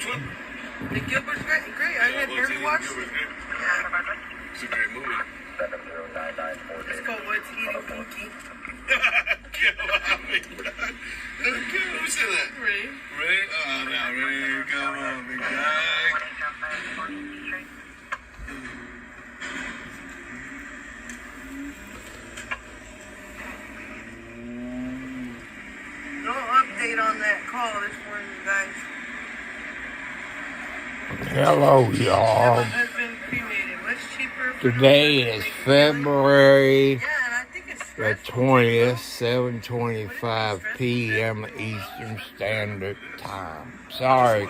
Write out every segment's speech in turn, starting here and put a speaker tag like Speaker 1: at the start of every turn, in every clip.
Speaker 1: Which one?
Speaker 2: The Gilbert's great. I had barely watched it.
Speaker 1: Yeah. It's a great movie.
Speaker 2: It's called What's Eating Cookie.
Speaker 1: Who said that?
Speaker 2: Ray.
Speaker 1: Ray? Oh, now Ray. Come on, big guy.
Speaker 2: No update on that call this morning, guys.
Speaker 3: Hello, y'all.
Speaker 2: My husband cremated. What's cheaper?
Speaker 3: Today is February
Speaker 2: Yeah, and I think it's
Speaker 3: the 20th, 7:25 p.m. Eastern Standard Time. Sorry,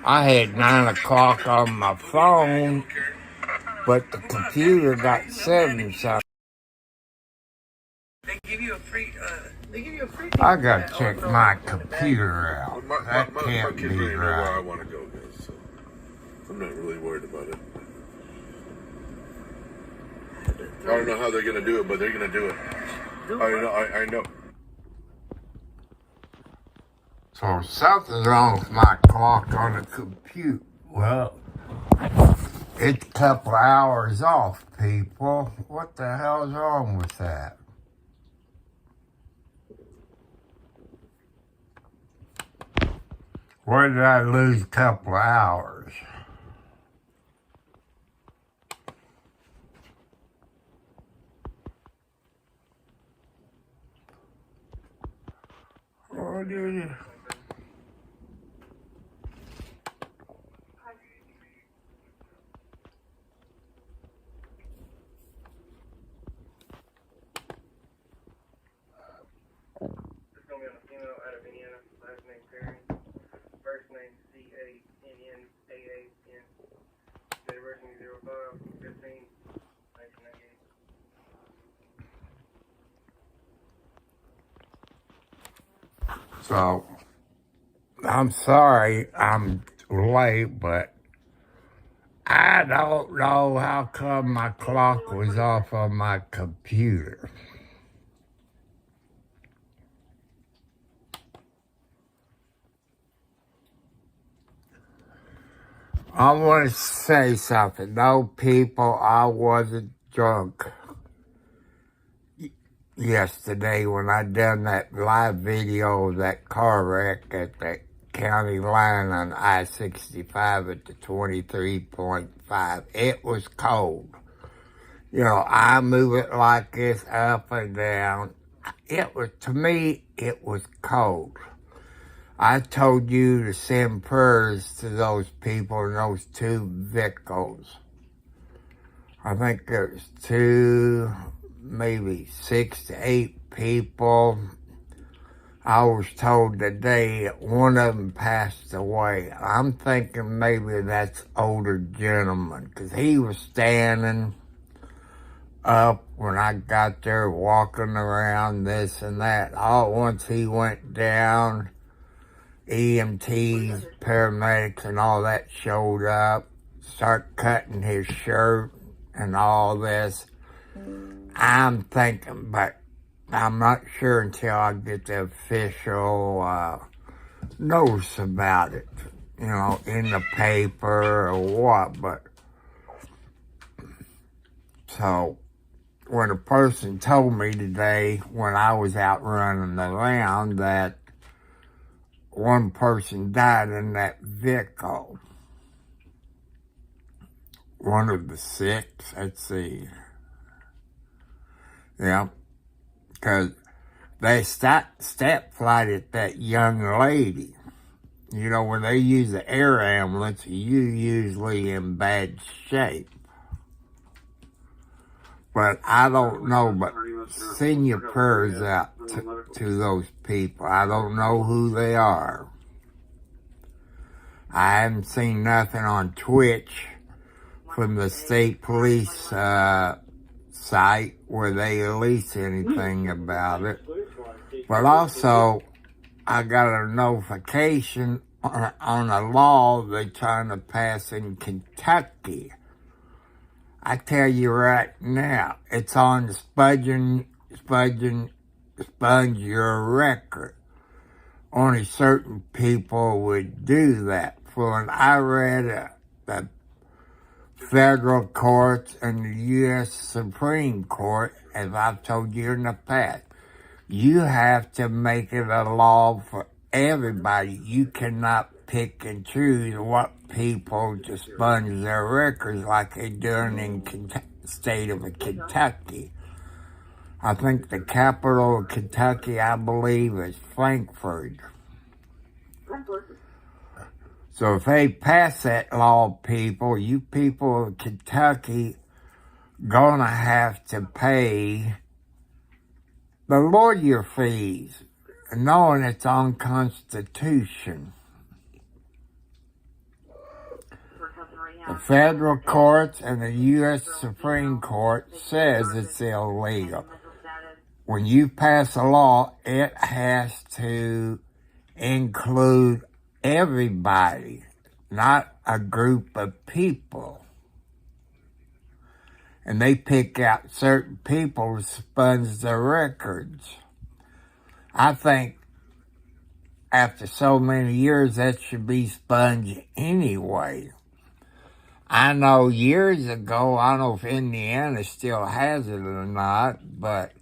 Speaker 3: I had 9 o'clock on my phone, but the computer got 7 something.
Speaker 2: They give you a free.
Speaker 3: I gotta check my computer out. That can't
Speaker 1: my kids
Speaker 3: be
Speaker 1: really know where I
Speaker 3: right.
Speaker 1: want to go, guys. So I'm not really worried about it. I don't know how they're gonna do it, but they're gonna do it. I know.
Speaker 3: So something's wrong with my clock on the computer. Well, it's a couple hours off, people. What the hell's wrong with that? Where did I lose a couple hours? Oh, dude.
Speaker 4: It's going to be on a female out of Indiana. Last name Perry. First name Cannanan. Date of birth 05-15-1998.
Speaker 3: So, I'm sorry I'm late, but I don't know how come my clock was off on my computer. I want to say something. No, people, I wasn't drunk yesterday when I done that live video of that car wreck at the county line on I-65 at the 23.5. It was cold. You know, I move it like this up and down. To me, it was cold. I told you to send prayers to those people and those 2 vehicles. I think there's 2, maybe 6 to 8 people. I was told today that one of them passed away. I'm thinking maybe that's older gentleman, because he was standing up when I got there, walking around this and that. All at once he went down. EMTs, paramedics, and all that showed up, start cutting his shirt and all this. I'm thinking, but I'm not sure until I get the official notice about it, you know, in the paper or what. But so when a person told me today when I was out running around that one person died in that vehicle. One of the 6, let's see. Yeah, because they step flighted that young lady. You know, when they use the air ambulance, you usually in bad shape. But I don't know, but send your prayers out to those people. I don't know who they are. I haven't seen nothing on Twitch from the state police site where they release anything about it. But also, I got a notification on a law they're trying to pass in Kentucky. I tell you right now, it's on sponge your record only certain people would do that. For when I read the federal courts and the U.S. Supreme Court, as I've told you in the past, you have to make it a law for everybody. You cannot pick and choose what people to sponge their records like they're doing in the state of Kentucky. I think the capital of Kentucky, I believe, is Frankfurt. So if they pass that law, people, you people of Kentucky gonna have to pay the lawyer fees, knowing it's unconstitutional. The federal courts and the U.S. Supreme Court says it's illegal. When you pass a law, it has to include everybody, not a group of people. And they pick out certain people to sponge their records. I think after so many years, that should be sponged anyway. I know years ago, I don't know if Indiana still has it or not, but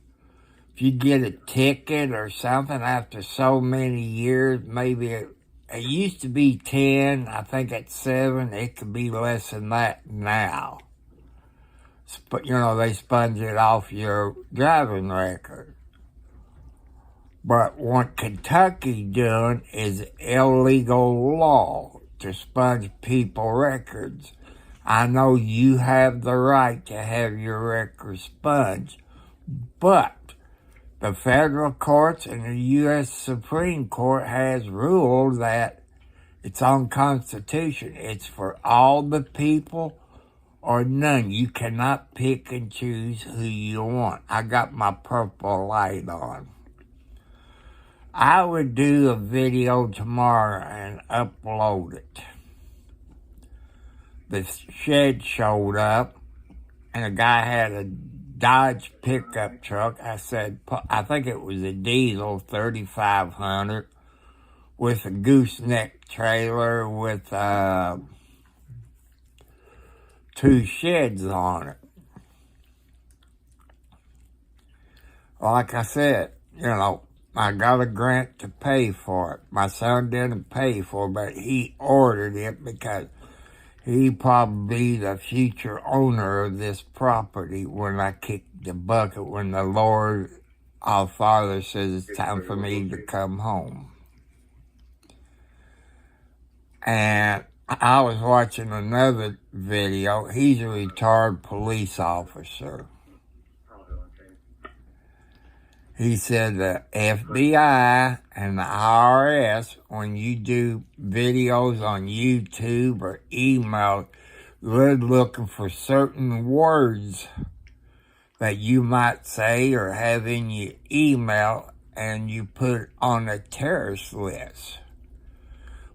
Speaker 3: if you get a ticket or something after so many years, maybe it used to be 10, I think at 7, it could be less than that now. But, they sponge it off your driving record. But what Kentucky doing is illegal law to sponge people records. I know you have the right to have your records sponged, but the federal courts and the U.S. Supreme Court has ruled that it's unconstitutional. It's for all the people or none. You cannot pick and choose who you want. I got my purple light on. I would do a video tomorrow and upload it. The shed showed up, and a guy had a Dodge pickup truck. I said, I think it was a diesel 3500 with a gooseneck trailer with 2 sheds on it. Like I said, I got a grant to pay for it. My son didn't pay for it, but he ordered it because he probably be the future owner of this property when I kick the bucket, when the Lord, our Father, says it's time for me to come home. And I was watching another video. He's a retired police officer. He said the FBI and the IRS, when you do videos on YouTube or email, they're looking for certain words that you might say or have in your email, and you put it on a terrorist list.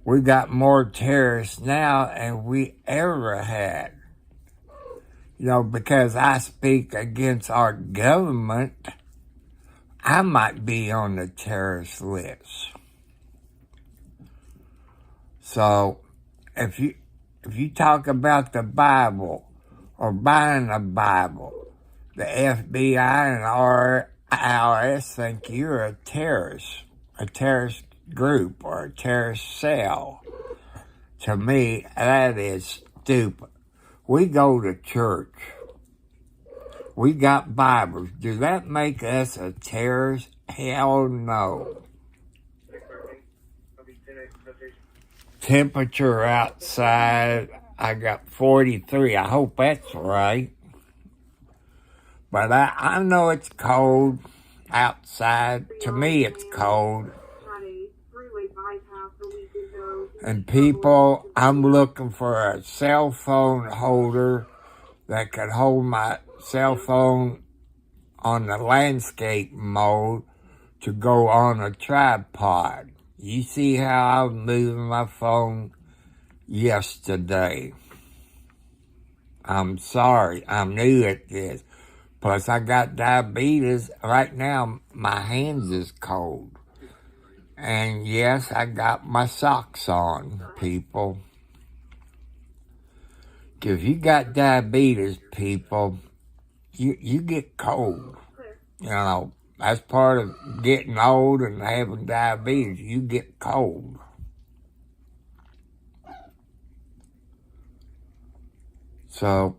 Speaker 3: We got more terrorists now than we ever had. Because I speak against our government, I might be on the terrorist list. So, if you talk about the Bible or buying a Bible, the FBI and IRS think you're a terrorist group or a terrorist cell. To me, that is stupid. We go to church. We got Bibles. Does that make us a terrorist? Hell no. Temperature outside, I got 43. I hope that's right. But I know it's cold outside. To me, it's cold. And people, I'm looking for a cell phone holder that could hold my cell phone on the landscape mode to go on a tripod. You see how I'm moving my phone yesterday. I'm sorry, I'm new at this. Plus I got diabetes. Right now, my hands is cold. And yes, I got my socks on, people. If you got diabetes, people, you get cold. You know, that's part of getting old and having diabetes. You get cold. So,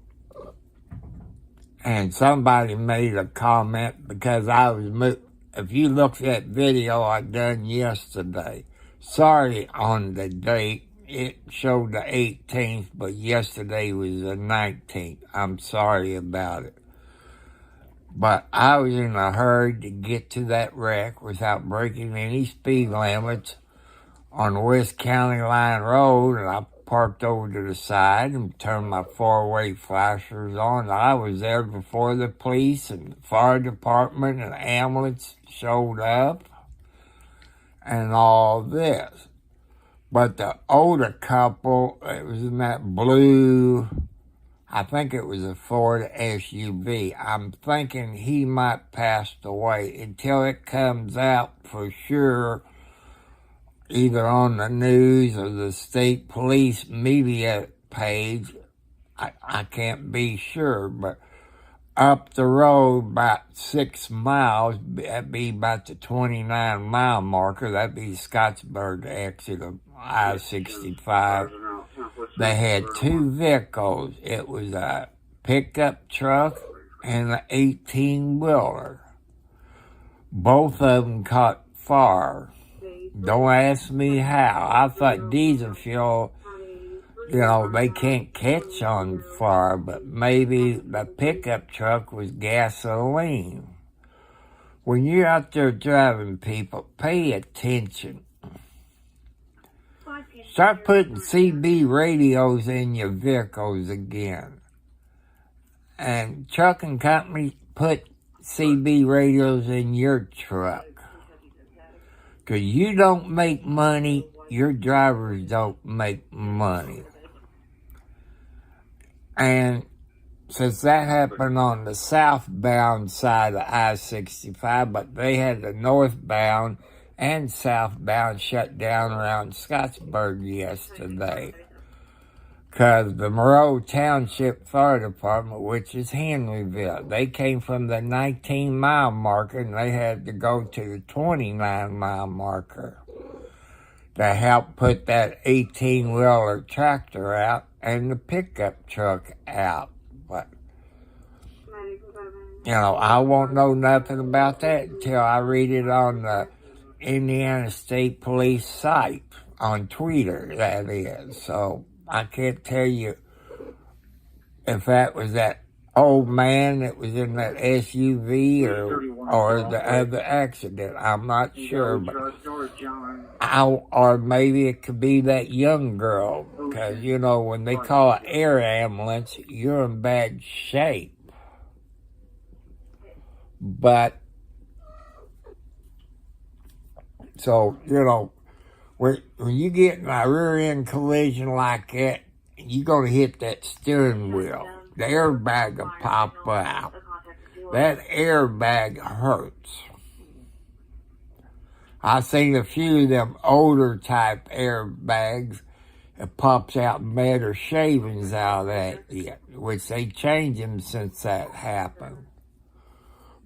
Speaker 3: and somebody made a comment because I was, if you look at that video I done yesterday, sorry on the date, it showed the 18th, but yesterday was the 19th. I'm sorry about it. But I was in a hurry to get to that wreck without breaking any speed limits on the West County Line Road, and I parked over to the side and turned my four-way flashers on. I was there before the police and fire department and ambulance showed up and all this. But the older couple, it was in that blue, I think it was a Ford SUV. I'm thinking he might passed away until it comes out for sure, either on the news or the state police media page. I can't be sure, but up the road about 6 miles, that'd be about the 29-mile marker, that'd be Scottsburg exit of I-65. They had two vehicles. It was a pickup truck and an 18-wheeler. Both of them caught fire. Don't ask me how. I thought diesel fuel, they can't catch on fire, but maybe the pickup truck was gasoline. When you're out there driving, people, pay attention. Start putting CB radios in your vehicles again. And trucking companies, put CB radios in your truck. Because you don't make money, your drivers don't make money. And since that happened on the southbound side of I-65, but they had the northbound and southbound shut down around Scottsburg yesterday. Because the Monroe Township Fire Department, which is Henryville, they came from the 19-mile marker and they had to go to the 29-mile marker to help put that 18-wheeler tractor out and the pickup truck out. But, I won't know nothing about that until I read it on the Indiana State Police site, on Twitter, that is. So I can't tell you if that was that old man that was in that SUV or the other accident. I'm not sure, but or maybe it could be that young girl, because, when they call an air ambulance, you're in bad shape. But, so, when you get in a rear-end collision like that, you're going to hit that steering wheel. The airbag will pop out. That airbag hurts. I've seen a few of them older type airbags that pops out metal shavings out of that, which they changed them since that happened.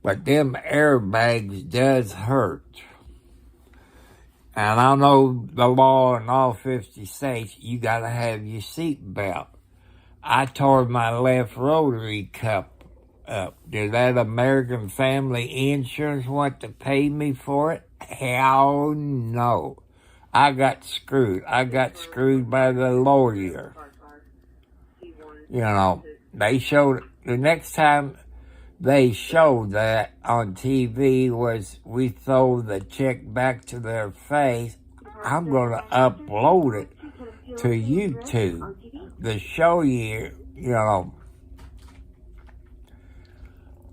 Speaker 3: But them airbags does hurt. And I know the law in all 50 states, you got to have your seat belt. I tore my left rotary cup up. Did that American Family Insurance want to pay me for it? Hell no. I got screwed. I got screwed by the lawyer. They showed, the next time they showed that on TV was we throw the check back to their face. I'm going to upload it to YouTube to show you,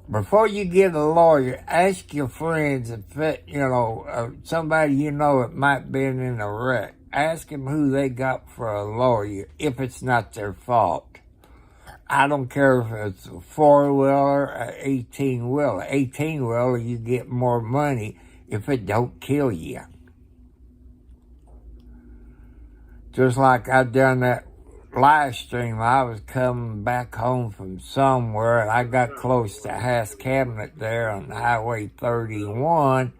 Speaker 3: before you get a lawyer, ask your friends if it, somebody that might be in a wreck. Ask them who they got for a lawyer if it's not their fault. I don't care if it's a 4-wheeler or 18-wheeler. 18-wheeler, you get more money if it don't kill you. Just like I done that live stream, I was coming back home from somewhere, and I got close to Hass Cabinet there on Highway 31,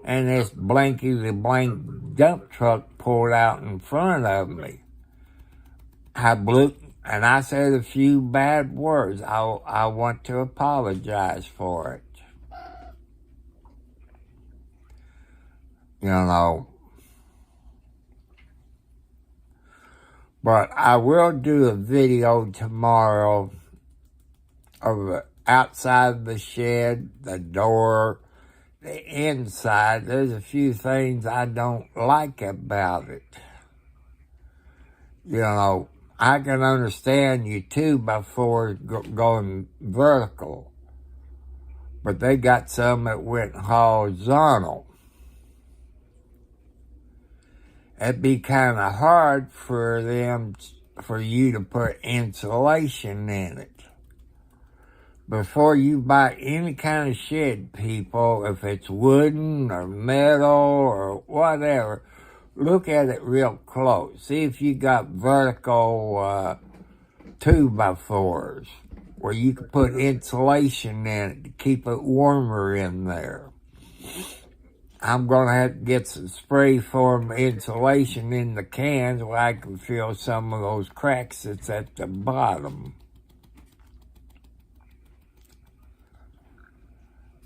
Speaker 3: and this blankety-blank dump truck pulled out in front of me. I blew, and I said a few bad words. I want to apologize for it. You know. But I will do a video tomorrow of outside the shed, the door, the inside. There's a few things I don't like about it. You know, I can understand you 2x4 going vertical, but they got some that went horizontal. It'd be kind of hard for you to put insulation in it. Before you buy any kind of shed, people, if it's wooden or metal or whatever, look at it real close. See if you got vertical 2x4s where you can put insulation in it to keep it warmer in there. I'm going to have to get some spray foam insulation in the cans where I can feel some of those cracks that's at the bottom.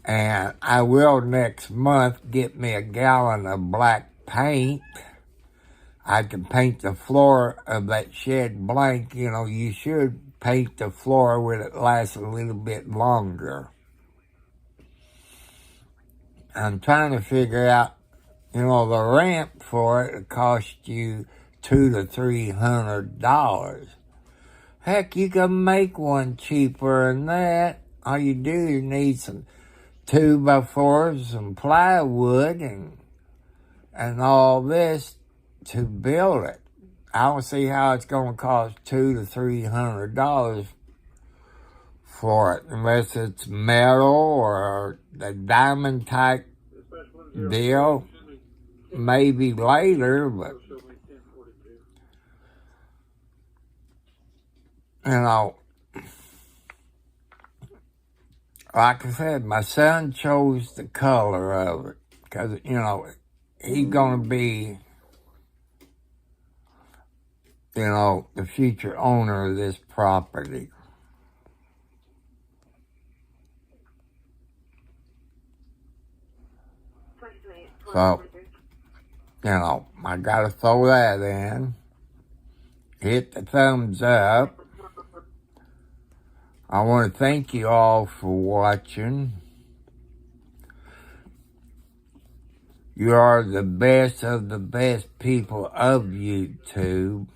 Speaker 3: And I will next month get me a gallon of black paint. I can paint the floor of that shed blank. You know, you should paint the floor when it lasts a little bit longer. I'm trying to figure out, you know, the ramp for it cost you $200 to $300. Heck, you can make one cheaper than that. All you do is need some 2x4s, some plywood, and all this to build it. I don't see how it's going to cost $200 to $300 for it, unless it's metal or the diamond type deal. Maybe later, but you know, like I said, my son chose the color of it because, you know, he's going to be, you know, the future owner of this property. So, you know, I got to throw that in. Hit the thumbs up. I want to thank you all for watching. You are the best of the best people of YouTube.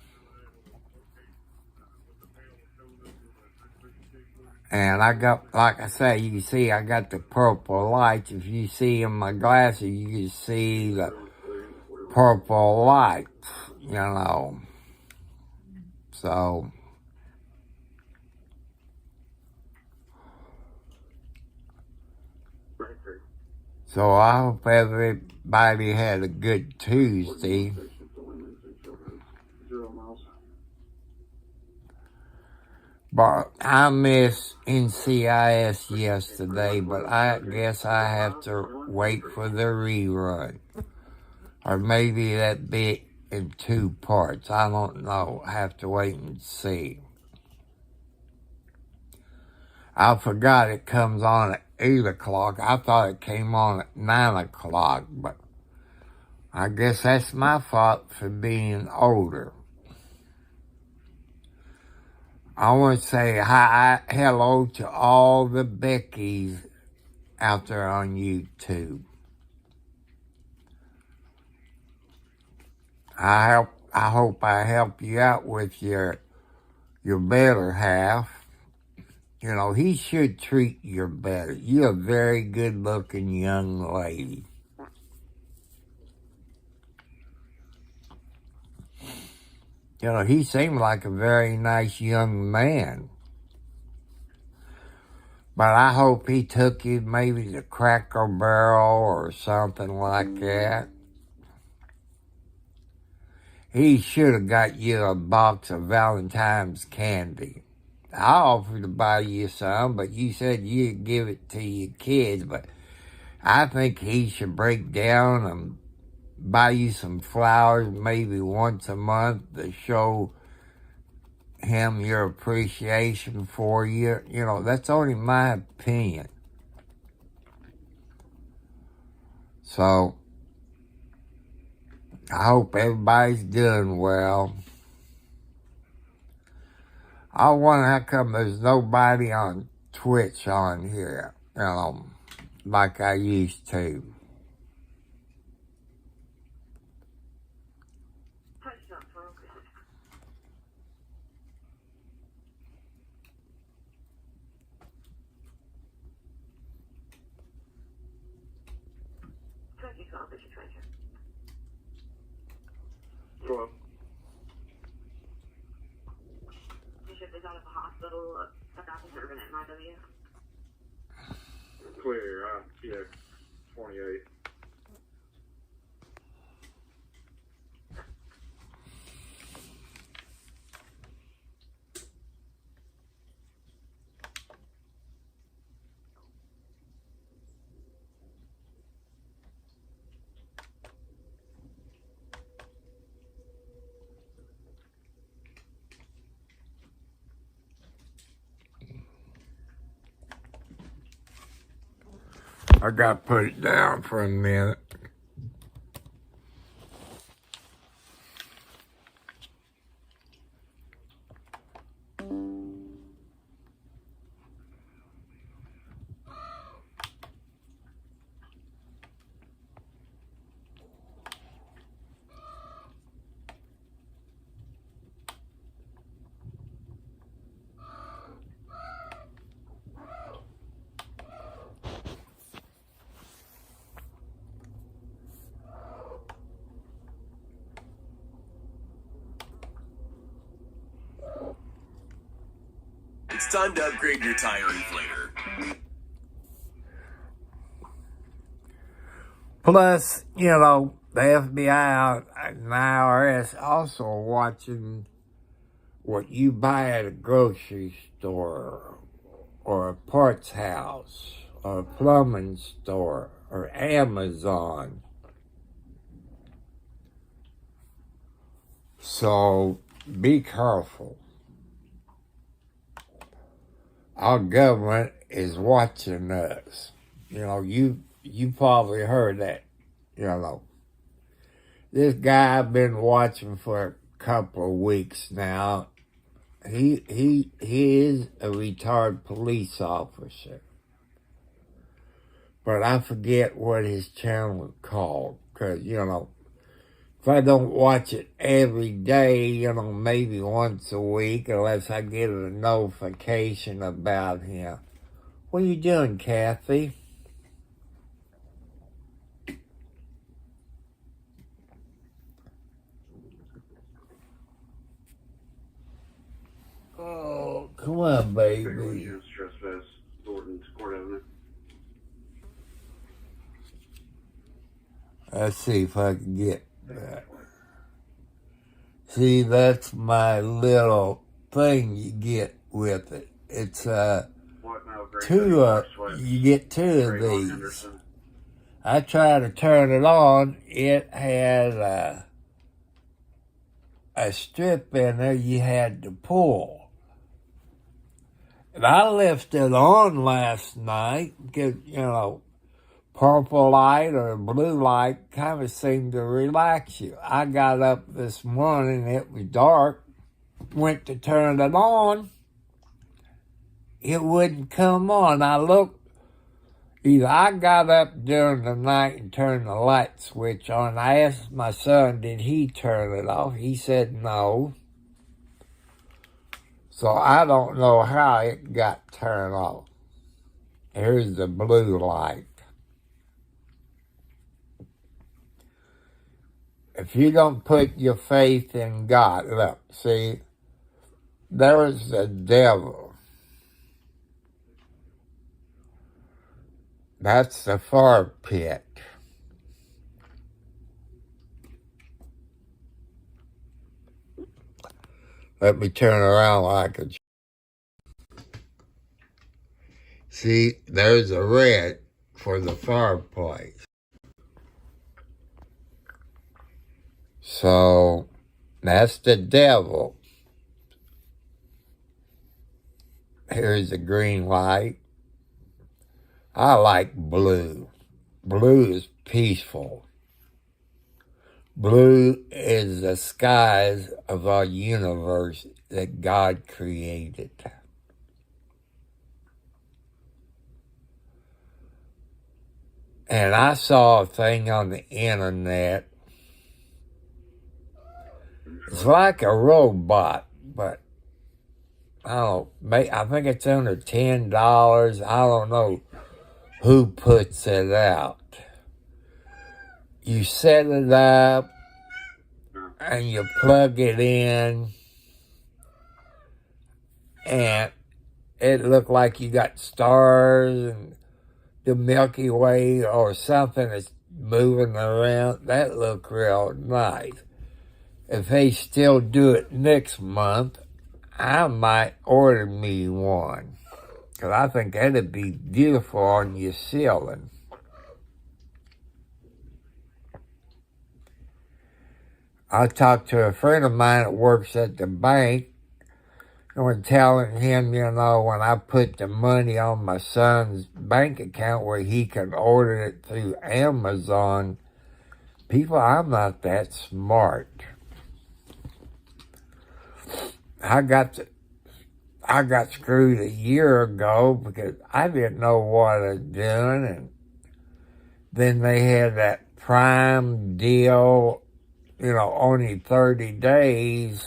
Speaker 3: And I got, like I say, you can see I got the purple lights. If you see in my glasses, you can see the purple lights, you know. So I hope everybody had a good Tuesday. But I missed NCIS yesterday, but I guess I have to wait for the rerun. Or maybe that be in 2 parts. I don't know. I have to wait and see. I forgot it comes on at 8 o'clock. I thought it came on at 9 o'clock, but I guess that's my fault for being older. I want to say hello to all the Beckys out there on YouTube. I hope I help you out with your better half. You know, he should treat you better. You're a very good-looking young lady. You know, he seemed like a very nice young man. But I hope he took you maybe to Cracker Barrel or something like that. he should have got you a box of Valentine's candy. I offered to buy you some, but you said you'd give it to your kids. But I think he should break down and buy you some flowers maybe once a month to show him your appreciation for you. You know, that's only my opinion. So, I hope everybody's doing well. I wonder how come there's nobody on Twitch on here, you know, like I used to.
Speaker 4: Hello.
Speaker 2: Bishop is out of the hospital. Stuck out the urban at MIW.
Speaker 4: Clear. Yeah. 28.
Speaker 3: I gotta put it down for a minute.
Speaker 5: It's time to upgrade your tire inflator.
Speaker 3: Plus, you know, the FBI and the IRS also watching what you buy at a grocery store or a parts house or a plumbing store or Amazon. So be careful. Our government is watching us. You know, you probably heard that. You know, this guy I've been watching for a couple of weeks now. He is a retired police officer, but I forget what his channel is called. Cause you know, if I don't watch it every day, you know, maybe once a week, unless I get a notification about him. What are you doing, Kathy? Oh, come on, baby.
Speaker 4: Trespass, Thornton, Court Avenue.
Speaker 3: Let's see if I can get that. See, that's my little thing you get with it. It's you get two of these. I try to turn it on. It had a strip in there you had to pull. And I left it on last night because, you know, purple light or blue light kind of seemed to relax you. I got up this morning, it was dark, went to turn it on, it wouldn't come on. I looked, either I got up during the night and turned the light switch on. I asked my son, did he turn it off? He said no. So I don't know how it got turned off. Here's the blue light. If you don't put your faith in God, look, see, there's the devil. That's the fire pit. Let me turn around like a... See, there's a red for the fireplace. So, that's the devil. Here's the green light. I like blue. Blue is peaceful. Blue is the skies of our universe that God created. And I saw a thing on the internet. It's like a robot, but I think it's under $10. I don't know who puts it out. You set it up and you plug it in, and it looked like you got stars and the Milky Way or something that's moving around. That looked real nice. If they still do it next month, I might order me one, because I think that'd be beautiful on your ceiling. I talked to a friend of mine that works at the bank, and was telling him, when I put the money on my son's bank account where he can order it through Amazon, people, I'm not that smart. I got screwed a year ago because I didn't know what I was doing, and then they had that Prime deal, only 30 days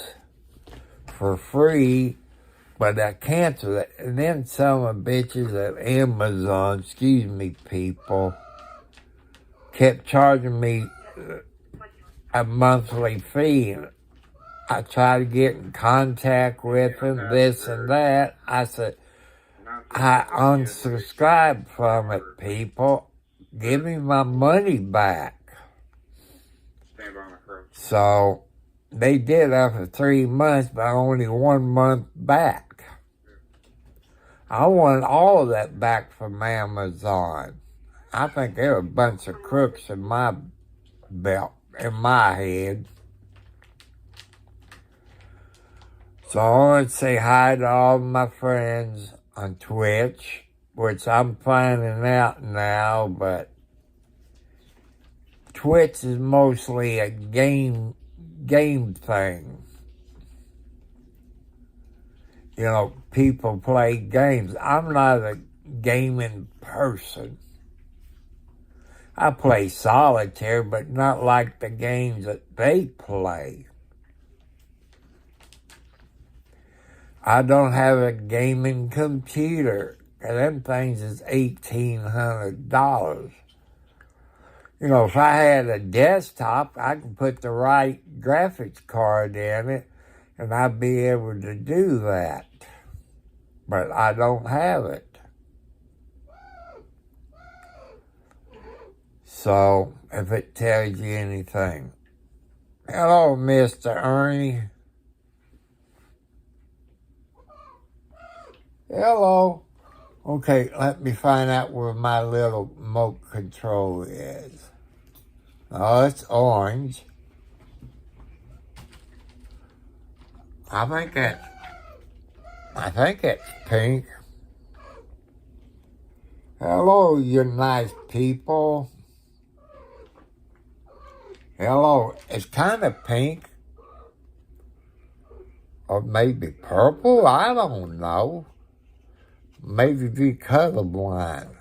Speaker 3: for free, but I canceled it. And then some of the bitches at Amazon, excuse me, people, kept charging me a monthly fee. I tried to get in contact with them, this and that. I said, I unsubscribed from it, people. Give me my money back. So they did after 3 months, but only 1 month back. I wanted all of that back from Amazon. I think there were a bunch of crooks in my in my head. So I want to say hi to all my friends on Twitch, which I'm finding out now, but Twitch is mostly a game thing. People play games. I'm not a gaming person. I play solitaire, but not like the games that they play. I don't have a gaming computer, and them things is $1,800. If I had a desktop, I could put the right graphics card in it, and I'd be able to do that. But I don't have it. So, if it tells you anything. Hello, Mr. Ernie. Hello. Okay, let me find out where my little remote control is. Oh, it's orange. I think it's pink. Hello, you nice people. Hello, it's kind of pink. Or maybe purple, I don't know. Maybe be colorblind.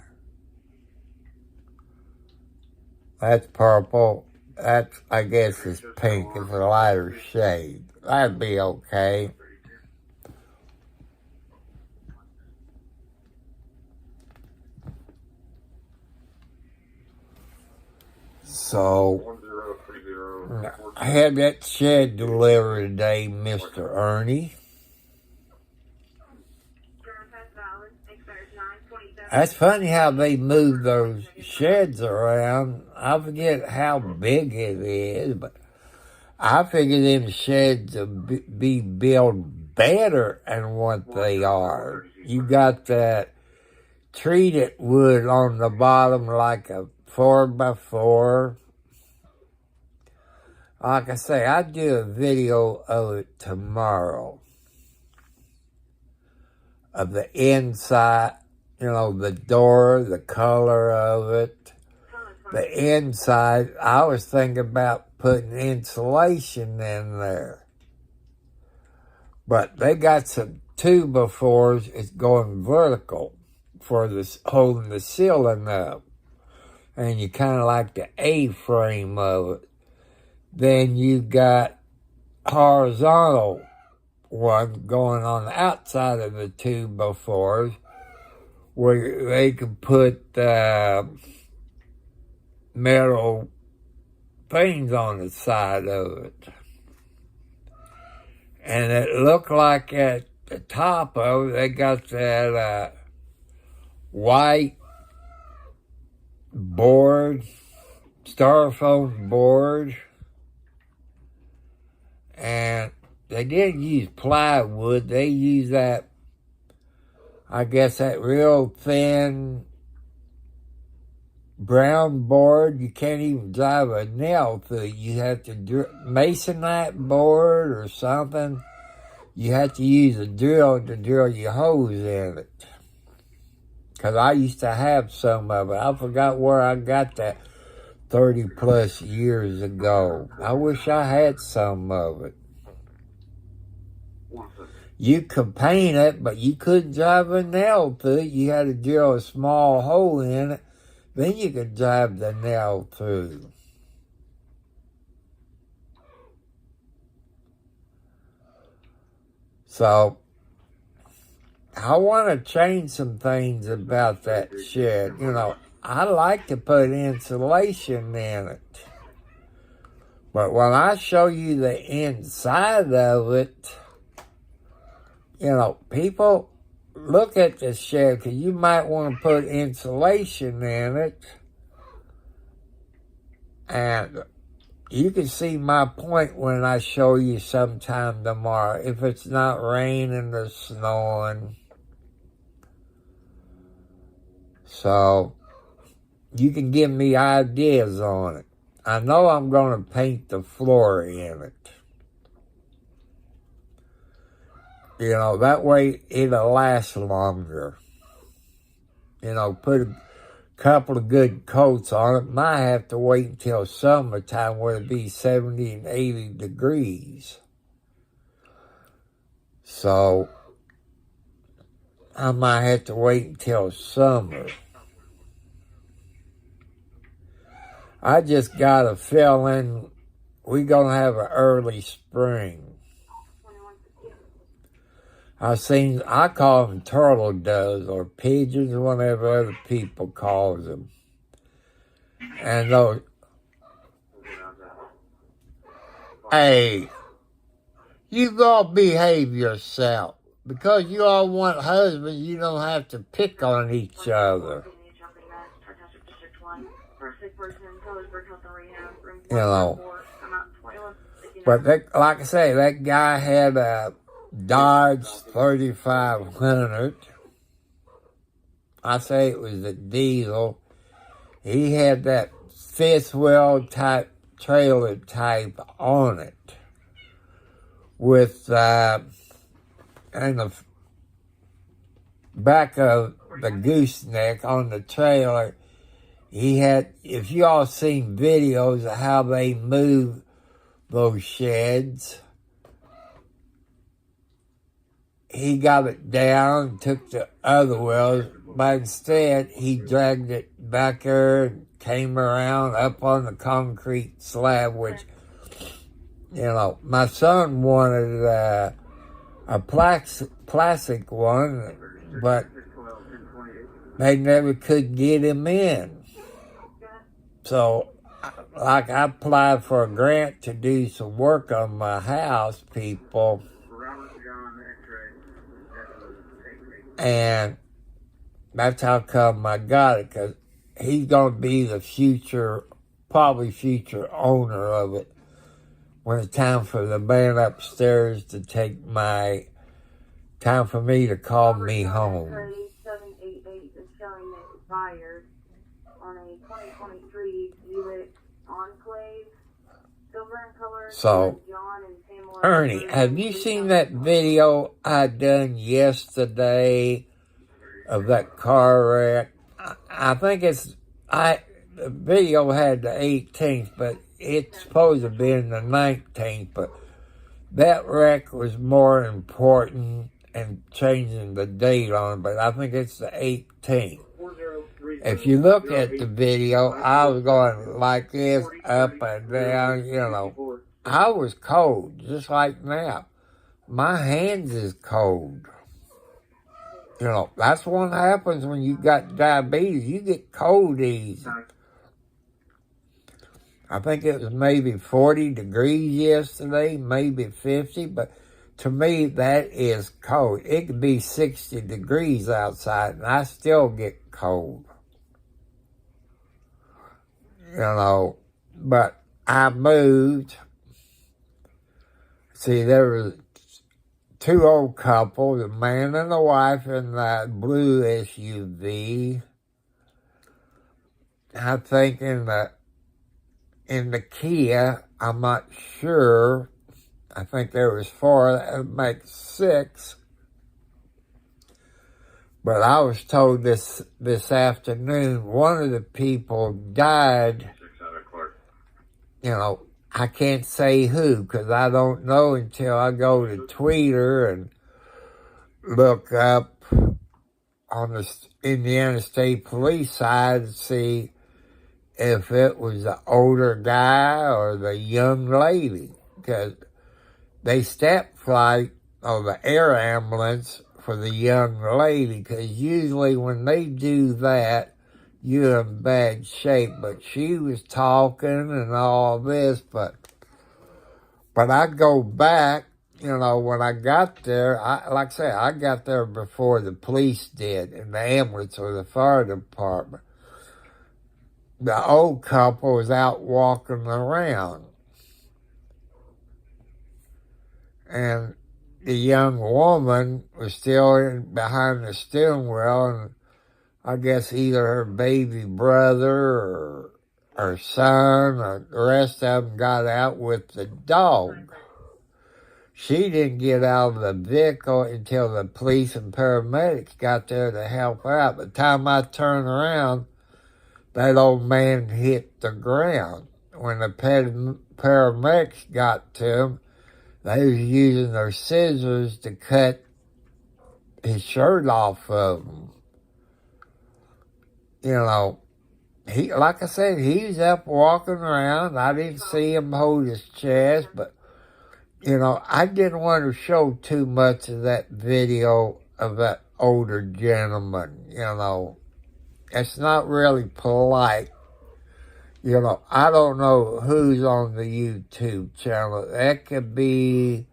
Speaker 3: That's purple. That's, I guess, is pink. It's a lighter shade. That'd be okay. So, I had that shed delivered today, Mr. Ernie. That's funny how they move those sheds around. I forget how big it is, but I figure them sheds will be built better than what they are. You got that treated wood on the bottom like a 4x4. Like I say, I'll do a video of it tomorrow. Of the inside, the door, the color of it. The inside, I was thinking about putting insulation in there. But they got some 2x4s, it's going vertical for this holding the ceiling up. And you kind of like the A-frame of it. Then you got horizontal one going on the outside of the 2x4s where they can put metal things on the side of it. And it looked like at the top of it, they got that white board, styrofoam board. And they didn't use plywood. They used that, I guess, that real thin brown board. You can't even drive a nail through it. You have to masonite board or something. You have to use a drill to drill your holes in it. Because I used to have some of it. I forgot where I got that 30 plus years ago. I wish I had some of it. You could paint it, but you couldn't drive a nail through it. You had to drill a small hole in it. Then you could drive the nail through. So, I want to change some things about that shed. I like to put insulation in it. But when I show you the inside of it, people look at the shed because you might want to put insulation in it. And you can see my point when I show you sometime tomorrow. If it's not raining or snowing. So, you can give me ideas on it. I know I'm going to paint the floor in it. That way it'll last longer. Put a couple of good coats on it. Might have to wait until summertime where it'll be 70 and 80 degrees. So, I might have to wait until summer. I just got a feeling we're going to have an early spring. I call them turtle doves or pigeons, whatever other people call them. And those, hey, you gotta behave yourself. Because you all want husbands, you don't have to pick on each other. But like I say, that guy had a Dodge 3500. I say it was a diesel. He had that fifth wheel type trailer type on it with and the back of the gooseneck on the trailer. He had, if you all seen videos of how they move those sheds, he got it down, took the other wheels, but instead he dragged it back there and came around up on the concrete slab, which, my son wanted a plastic one, but they never could get him in. So, like, I applied for a grant to do some work on my house, people. And that's how come I got it, because he's going to be the future, probably future owner of it when it's time for the man upstairs to take time for me to call me home.
Speaker 2: 788 is showing it expired on a 2023 Buick Enclave, silver in color.
Speaker 3: So,
Speaker 2: John and Pamela
Speaker 3: Ernie, have you seen that video I done yesterday of that car wreck? I think the video had the 18th, but it's supposed to be in the 19th, but that wreck was more important and changing the date on it, but I think it's the 18th. If you look at the video, I was going like this, up and down, you know. I was cold, just like now. My hands is cold. You know, that's what happens when you got diabetes. You get cold easy. I think it was maybe 40 degrees yesterday, maybe 50, but to me, that is cold. It could be 60 degrees outside, and I still get cold. You know, but I moved. See, there was two old couples, a man and a wife in that blue SUV. I think in the Kia, I'm not sure. I think there was 4, that would make 6. But I was told this afternoon, one of the people died. You know, I can't say who, because I don't know until I go to Twitter and look up on the Indiana State Police side to see if it was the older guy or the young lady, because they step flight or the air ambulance for the young lady, because usually when they do that, you're in bad shape. But she was talking and all this, but I go back, you know, when I got there, like I say, I got there before the police did, and the ambulance or the fire department. The old couple was out walking around. And the young woman was still behind the steering wheel, and I guess either her baby brother or her son or the rest of them got out with the dog. She didn't get out of the vehicle until the police and paramedics got there to help her out. By the time I turned around, that old man hit the ground. When the paramedics got to him, they was using their scissors to cut his shirt off of him. You know, he, like I said, he was up walking around. I didn't see him hold his chest, but, you know, I didn't want to show too much of that video of that older gentleman, you know. It's not really polite. You know, I don't know who's on the YouTube channel. That could be,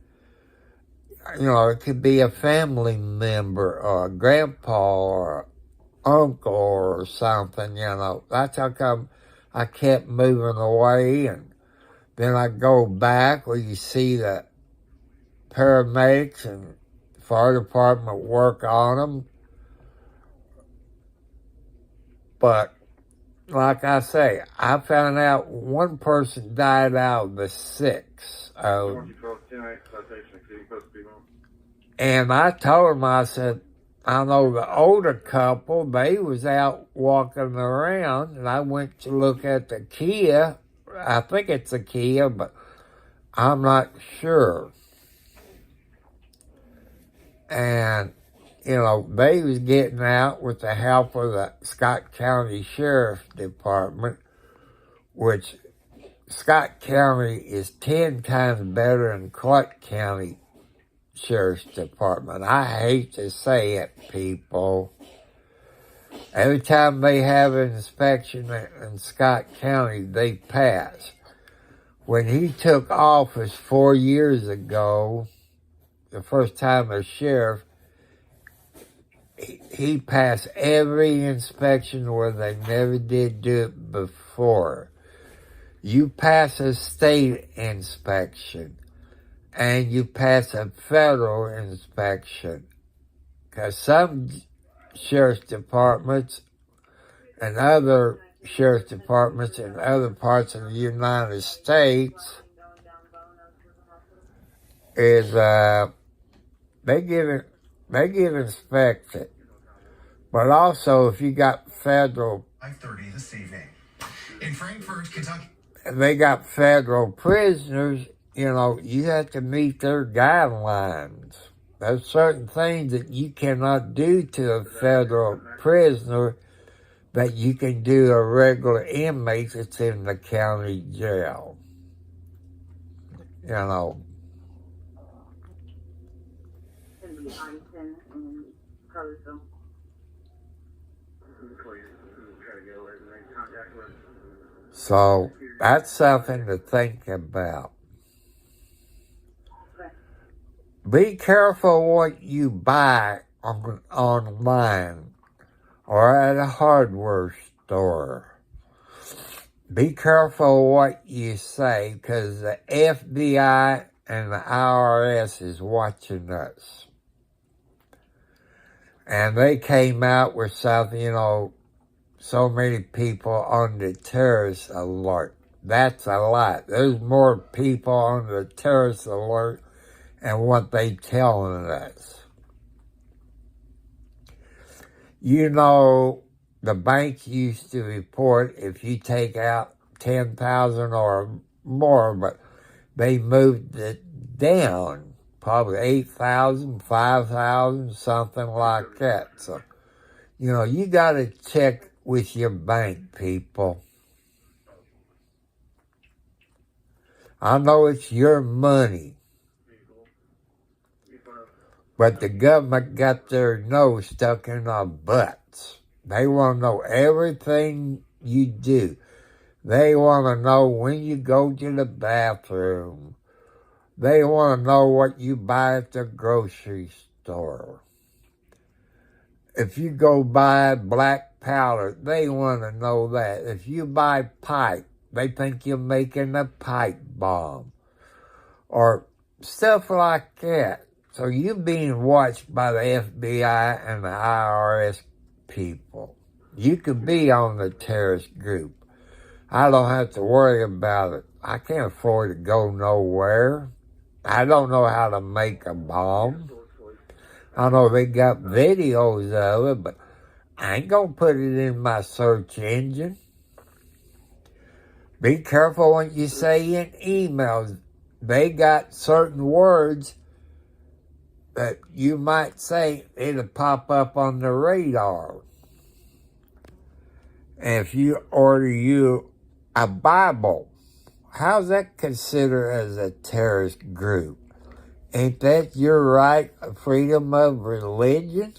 Speaker 3: you know, it could be a family member or a grandpa or uncle or something, you know. That's how come I kept moving away, and then I go back where you see the paramedics and fire department work on them. But like I say, I found out one person died out of the 6. And I told him, I said, I know the older couple, they was out walking around, and I went to look at the Kia. I think it's a Kia, but I'm not sure. And, you know, they was getting out with the help of the Scott County Sheriff's Department, which Scott County is 10 times better than Clark County Sheriff's Department. I hate to say it, people. Every time they have an inspection in Scott County, they pass. When he took office 4 years ago, the first time as sheriff, he passed every inspection where they never did do it before. You pass a state inspection, and you pass a federal inspection. Because some sheriff's departments and other sheriff's departments in other parts of the United States is they give inspection. But also if you got federal
Speaker 6: 5:30 this evening in Frankfort, Kentucky.
Speaker 3: They got federal prisoners, you know, you have to meet their guidelines. There's certain things that you cannot do to a federal prisoner that you can do a regular inmate that's in the county jail. You know. So that's something to think about. Be careful what you buy online or at a hardware store. Be careful what you say, because the FBI and the IRS is watching us. And they came out with something, you know, so many people on the terrorist alert. That's a lot. There's more people on the terrorist alert than what they telling us. You know, the bank used to report if you take out 10,000 or more, but they moved it down, probably 8,000, 5,000, something like that. So, you know, you got to check with your bank, people. I know it's your money, but the government got their nose stuck in our butts. They want to know everything you do. They want to know when you go to the bathroom. They want to know what you buy at the grocery store. If you go buy black powder, they want to know that. If you buy pipe, they think you're making a pipe bomb. Or stuff like that. So you're being watched by the FBI and the IRS people. You could be on the terrorist group. I don't have to worry about it. I can't afford to go nowhere. I don't know how to make a bomb. I know they got videos of it, but I ain't gonna put it in my search engine. Be careful what you say in emails. They got certain words that you might say, it'll pop up on the radar. And if you order you a Bible, how's that considered as a terrorist group? Ain't that your right of freedom of religion?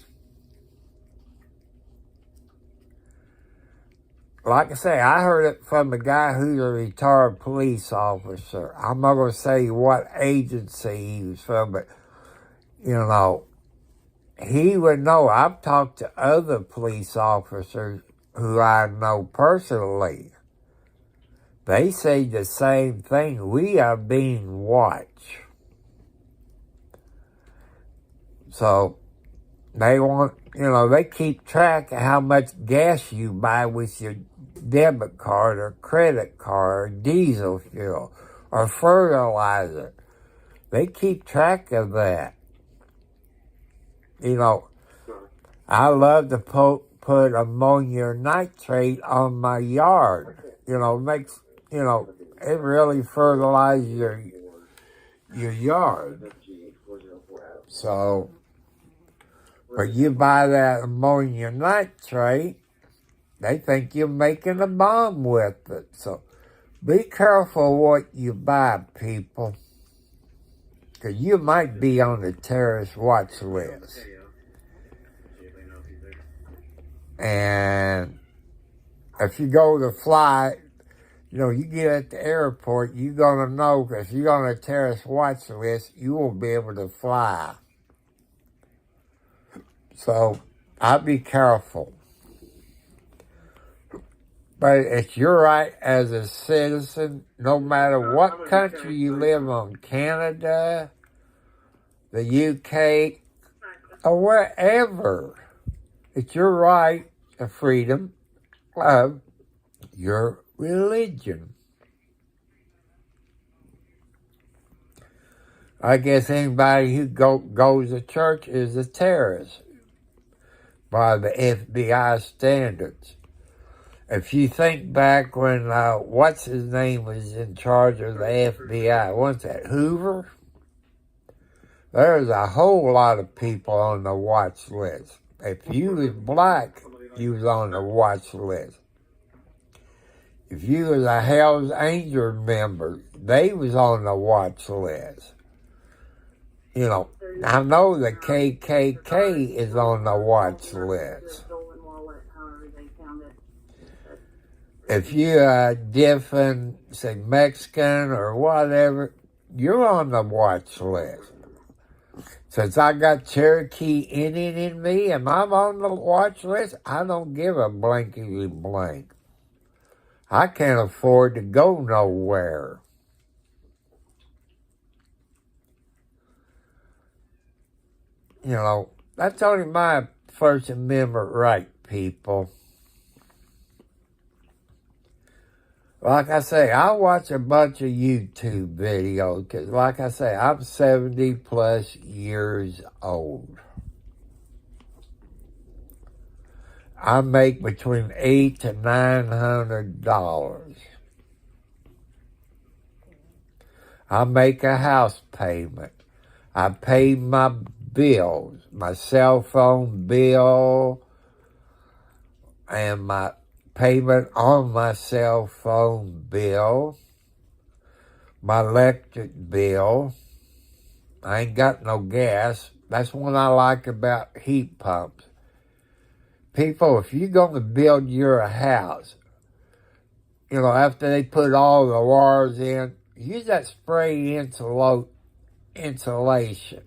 Speaker 3: Like I say, I heard it from a guy who's a retired police officer. I'm not going to say what agency he was from, but, you know, he would know. I've talked to other police officers who I know personally. They say the same thing. We are being watched. So they want, you know, they keep track of how much gas you buy with your debit card or credit card or diesel fuel or fertilizer. They keep track of that. You know, I love to put ammonium nitrate on my yard. You know, makes, you know, it really fertilizes your yard. So, but you buy that ammonium nitrate, they think you're making a bomb with it. So, be careful what you buy, people. Because you might be on the terrorist watch list. And if you go to fly, you know, you get at the airport, you're going to know, if you're on a terrorist watch list, you won't be able to fly. So, I'll be careful. But it's your right as a citizen, no matter what country you live on, Canada, the UK, or wherever. It's your right to freedom of your religion. I guess anybody who goes to church is a terrorist by the FBI standards. If you think back when, what's his name was in charge of the FBI, what's that, Hoover? There's a whole lot of people on the watch list. If you was black, you was on the watch list. If you was a Hell's Angel member, they was on the watch list. You know, I know the KKK is on the watch list. If you're different, say Mexican or whatever, you're on the watch list. Since I got Cherokee Indian in me and I'm on the watch list, I don't give a blankety blank. I can't afford to go nowhere. You know, that's only my First Amendment right, people. Like I say, I watch a bunch of YouTube videos because, like I say, I'm 70 plus years old. I make between $800 to $900. I make a house payment. I pay my bills, my cell phone bill, and my payment on my cell phone bill, my electric bill. I ain't got no gas. That's what I like about heat pumps. People, if you're going to build your house, you know, after they put all the wires in, use that spray insulation.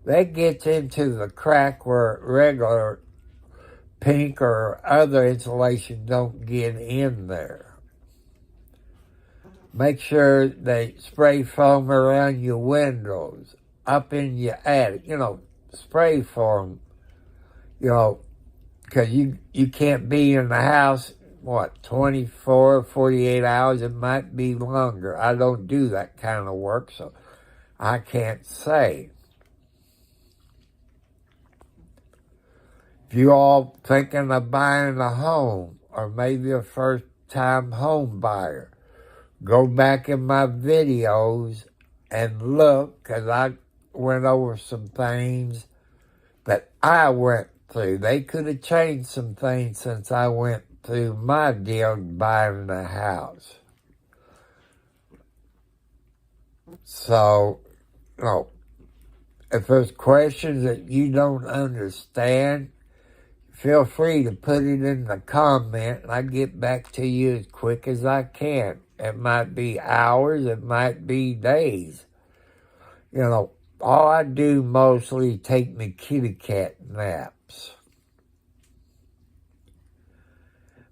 Speaker 3: That gets into the crack where regular pink or other insulation don't get in there. Make sure they spray foam around your windows, up in your attic, you know, spray foam, you know, because you can't be in the house, 24, 48 hours, it might be longer. I don't do that kind of work, so I can't say. If you all thinking of buying a home, or maybe a first-time home buyer, go back in my videos and look, because I went over some things that I went through. They could have changed some things since I went through my deal buying a house. So, you know, if there's questions that you don't understand, feel free to put it in the comment, and I get back to you as quick as I can. It might be hours, it might be days. You know, all I do mostly take me kitty cat naps.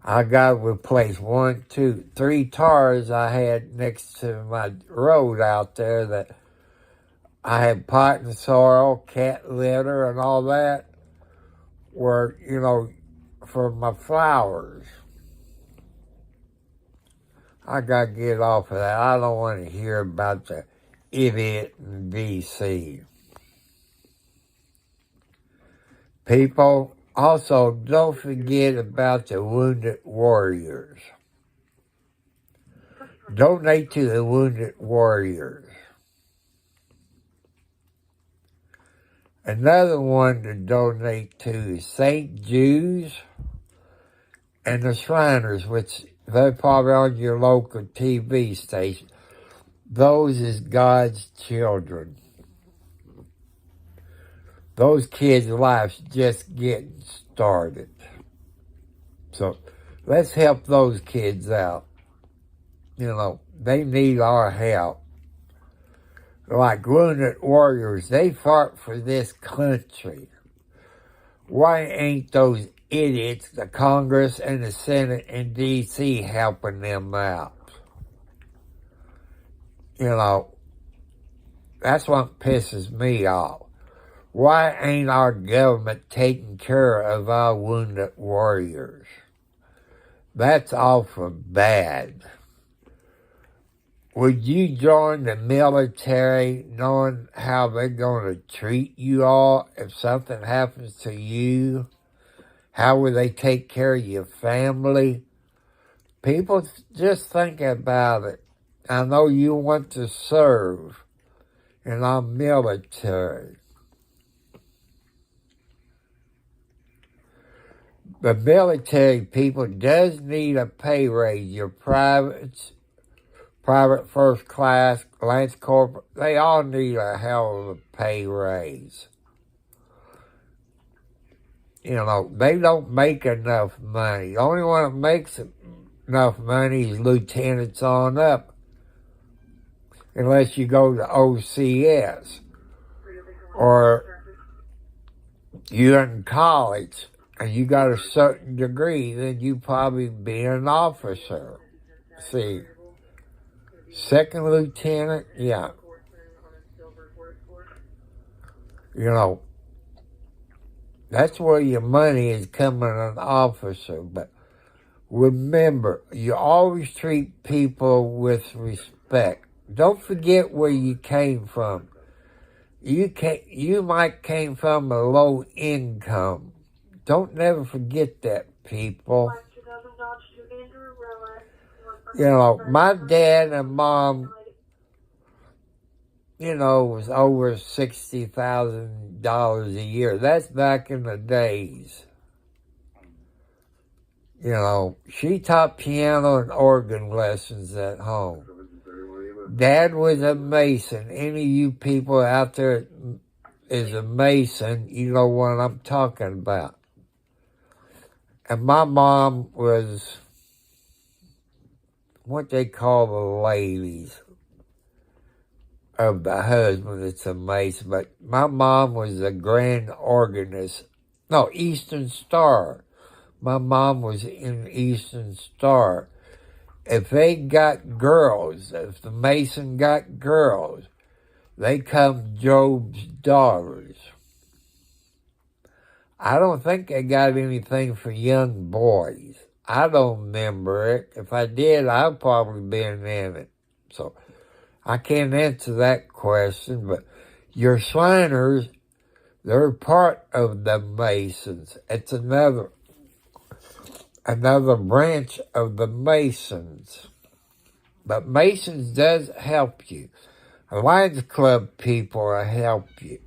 Speaker 3: I got to replace 1, 2, 3 tires I had next to my road out there that I had pot and soil, cat litter, and all that. Were, you know, for my flowers. I got to get off of that. I don't want to hear about the idiot in D.C. People, also, don't forget about the Wounded Warriors. Donate to the Wounded Warriors. Another one to donate to is St. Jude's and the Shriners, which they're probably on your local TV station. Those is God's children. Those kids' lives just getting started. So let's help those kids out. You know, they need our help. Like Wounded Warriors, they fought for this country. Why ain't those idiots, the Congress and the Senate in D.C. helping them out. You know, that's what pisses me off. Why ain't our government taking care of our wounded warriors? That's awful bad. Would you join the military knowing how they're going to treat you all if something happens to you? How will they take care of your family? People, just think about it. I know you want to serve in our military. The military people does need a pay raise. Your privates, private first class, lance corporal, they all need a hell of a pay raise. You know, they don't make enough money. The only one that makes enough money is lieutenants on up. Unless you go to OCS. Or you're in college and you got a certain degree, then you probably be an officer. See, second lieutenant, yeah. You know, that's where your money is coming an officer. But remember, you always treat people with respect. Don't forget where you came from. You might came from a low income. Don't never forget that, people. You know, my dad and mom, you know, was over $60,000 a year. That's back in the days. You know, she taught piano and organ lessons at home. Dad was a mason. Any of you people out there is a mason, you know what I'm talking about. And my mom was what they call the ladies of the husband. It's a mason. But my mom was a grand organist. No, Eastern Star. My mom was in Eastern Star. If they got girls, if the Mason got girls, they come Job's daughters. I don't think they got anything for young boys. I don't remember it. If I did, I'd probably been in it. So I can't answer that question, but your Shriners, they're part of the Masons. It's another branch of the Masons. But Masons does help you. Lions Club people will help you.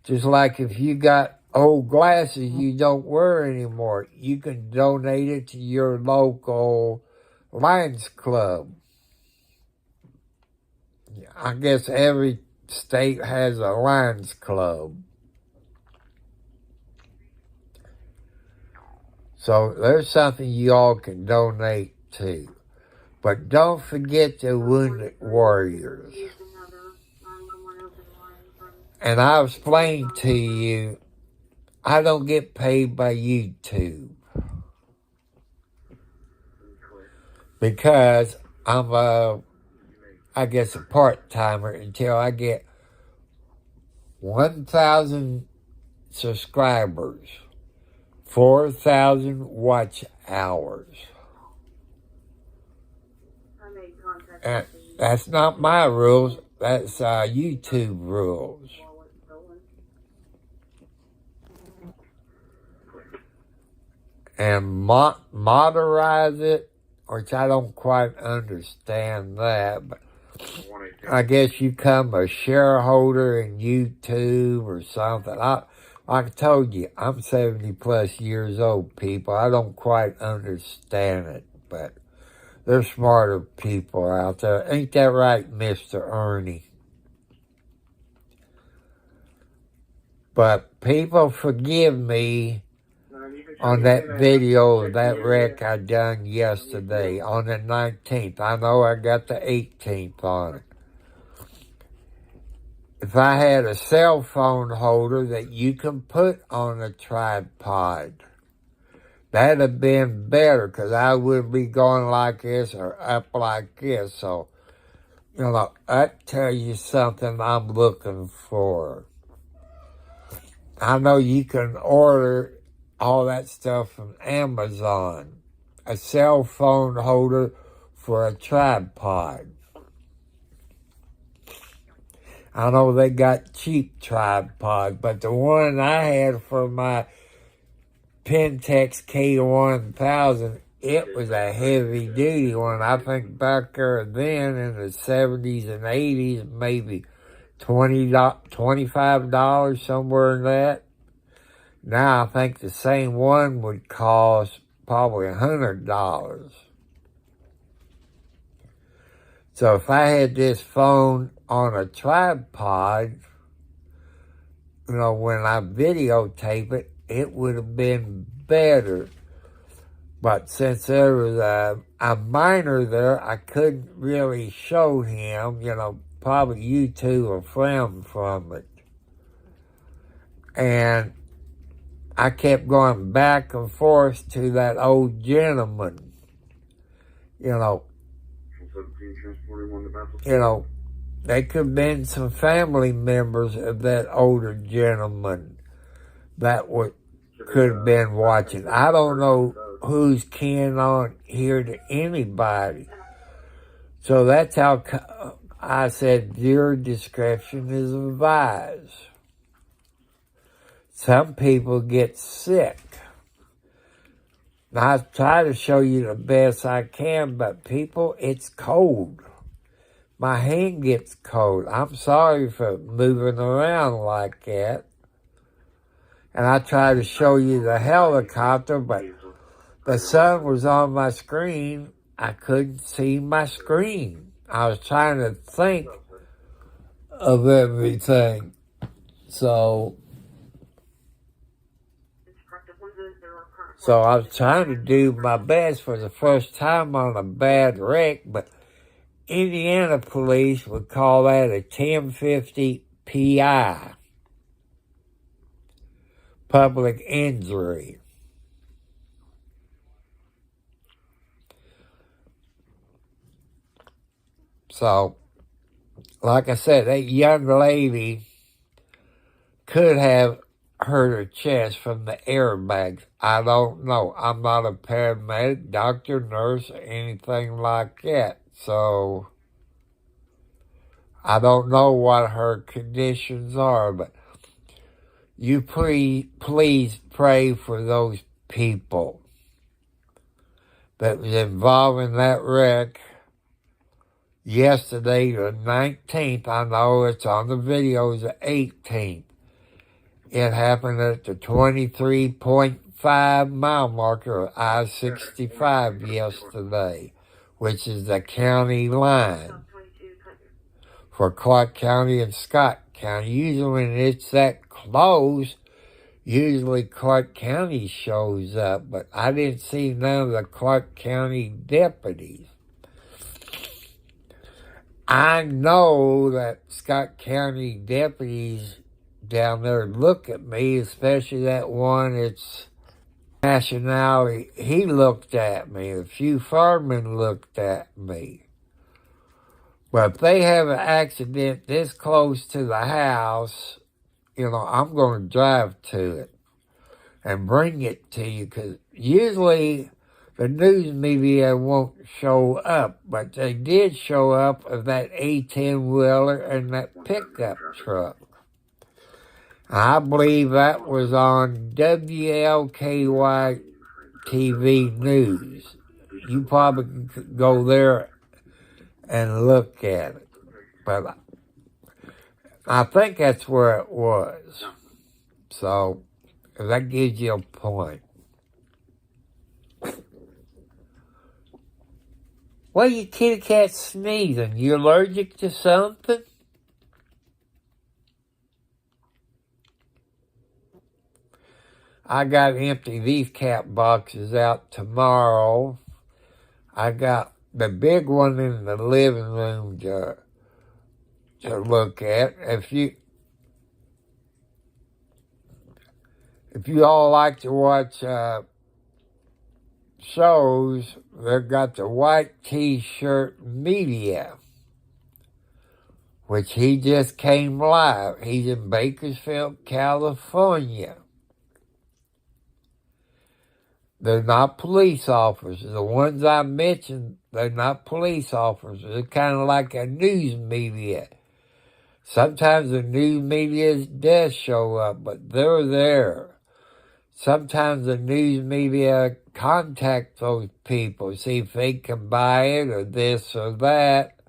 Speaker 3: Just like if you got old glasses you don't wear anymore, you can donate it to your local Lions Club. I guess every state has a Lions Club. So there's something you all can donate to. But don't forget the wounded warriors. And I'll explain to you, I don't get paid by YouTube. Because I'm I guess a part-timer until I get 1,000 subscribers. 4,000 watch hours. And that's not my rules. That's YouTube rules. And moderize it, which I don't quite understand that, but I guess you become a shareholder in YouTube or something. Like I told you, I'm 70 plus years old, people. I don't quite understand it, but there's smarter people out there. Ain't that right, Mr. Ernie? But people forgive me on that video of that wreck I done yesterday on the 19th. I know I got the 18th on it. If I had a cell phone holder that you can put on a tripod, That'd have been better, because I would be going like this or up like this. So, you know, that tells you something I'm looking for. I know you can order all that stuff from Amazon. A cell phone holder for a tripod. I know they got cheap tripods, but the one I had for my Pentex K1000, it was a heavy duty one. I think back there then in the 70s and 80s, maybe $25, somewhere in that. Now I think the same one would cost probably $100. So if I had this phone on a tripod, you know, when I videotape it, it would have been better. But since there was a minor there, I couldn't really show him, you know, probably you two are frowned from it. And I kept going back and forth to that old gentleman, you know. They could have been some family members of that older gentleman that could have been watching. I don't know who's kin on here to anybody. So that's how I said viewer discretion is advised. Some people get sick. Now, I try to show you the best I can, but people, it's cold. My hand gets cold. I'm sorry for moving around like that. And I try to show you the helicopter, but the sun was on my screen. I couldn't see my screen. I was trying to think of everything. So I was trying to do my best for the first time on a bad wreck, but Indiana police would call that a 1050 PI, public injury. So, like I said, that young lady could have hurt her chest from the airbags. I don't know. I'm not a paramedic, doctor, nurse, or anything like that. So, I don't know what her conditions are, but you please pray for those people that was involved in that wreck yesterday, the 19th. I know it's on the video, the 18th. It happened at the 23.5 mile marker of I-65 yesterday, which is the county line for Clark County and Scott County. Usually when it's that close, usually Clark County shows up, but I didn't see none of the Clark County deputies. I know that Scott County deputies down there look at me, especially that one, it's nationality. He looked at me. A few firemen looked at me. But if they have an accident this close to the house, you know, I'm going to drive to it and bring it to you, because usually the news media won't show up, but they did show up of that A10-wheeler and that pickup truck. I believe that was on WLKY TV News. You probably could go there and look at it. But I think that's where it was. So that gives you a point. Why you kitty cat sneezing? You allergic to something? I got to empty these cat boxes out tomorrow. I got the big one in the living room to look at. If you all like to watch shows, they've got the white t-shirt media, which he just came live. He's in Bakersfield, California. They're not police officers. The ones I mentioned, they're not police officers. They're kind of like a news media. Sometimes the news media does show up, but they're there. Sometimes the news media contact those people, see if they can buy it or this or that,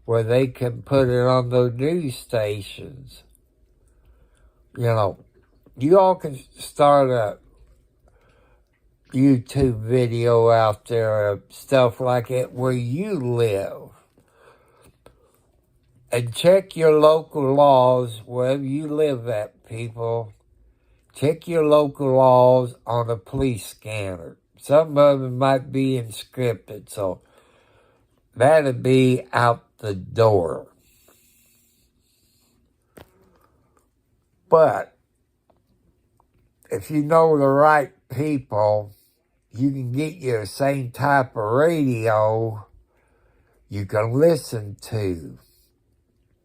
Speaker 3: where they can put it on those news stations. You know, you all can start a YouTube video out there of stuff like it where you live. And check your local laws wherever you live at, people. Check your local laws on a police scanner. Some of them might be encrypted, so that'll be out the door. But if you know the right people, you can get you the same type of radio you can listen to.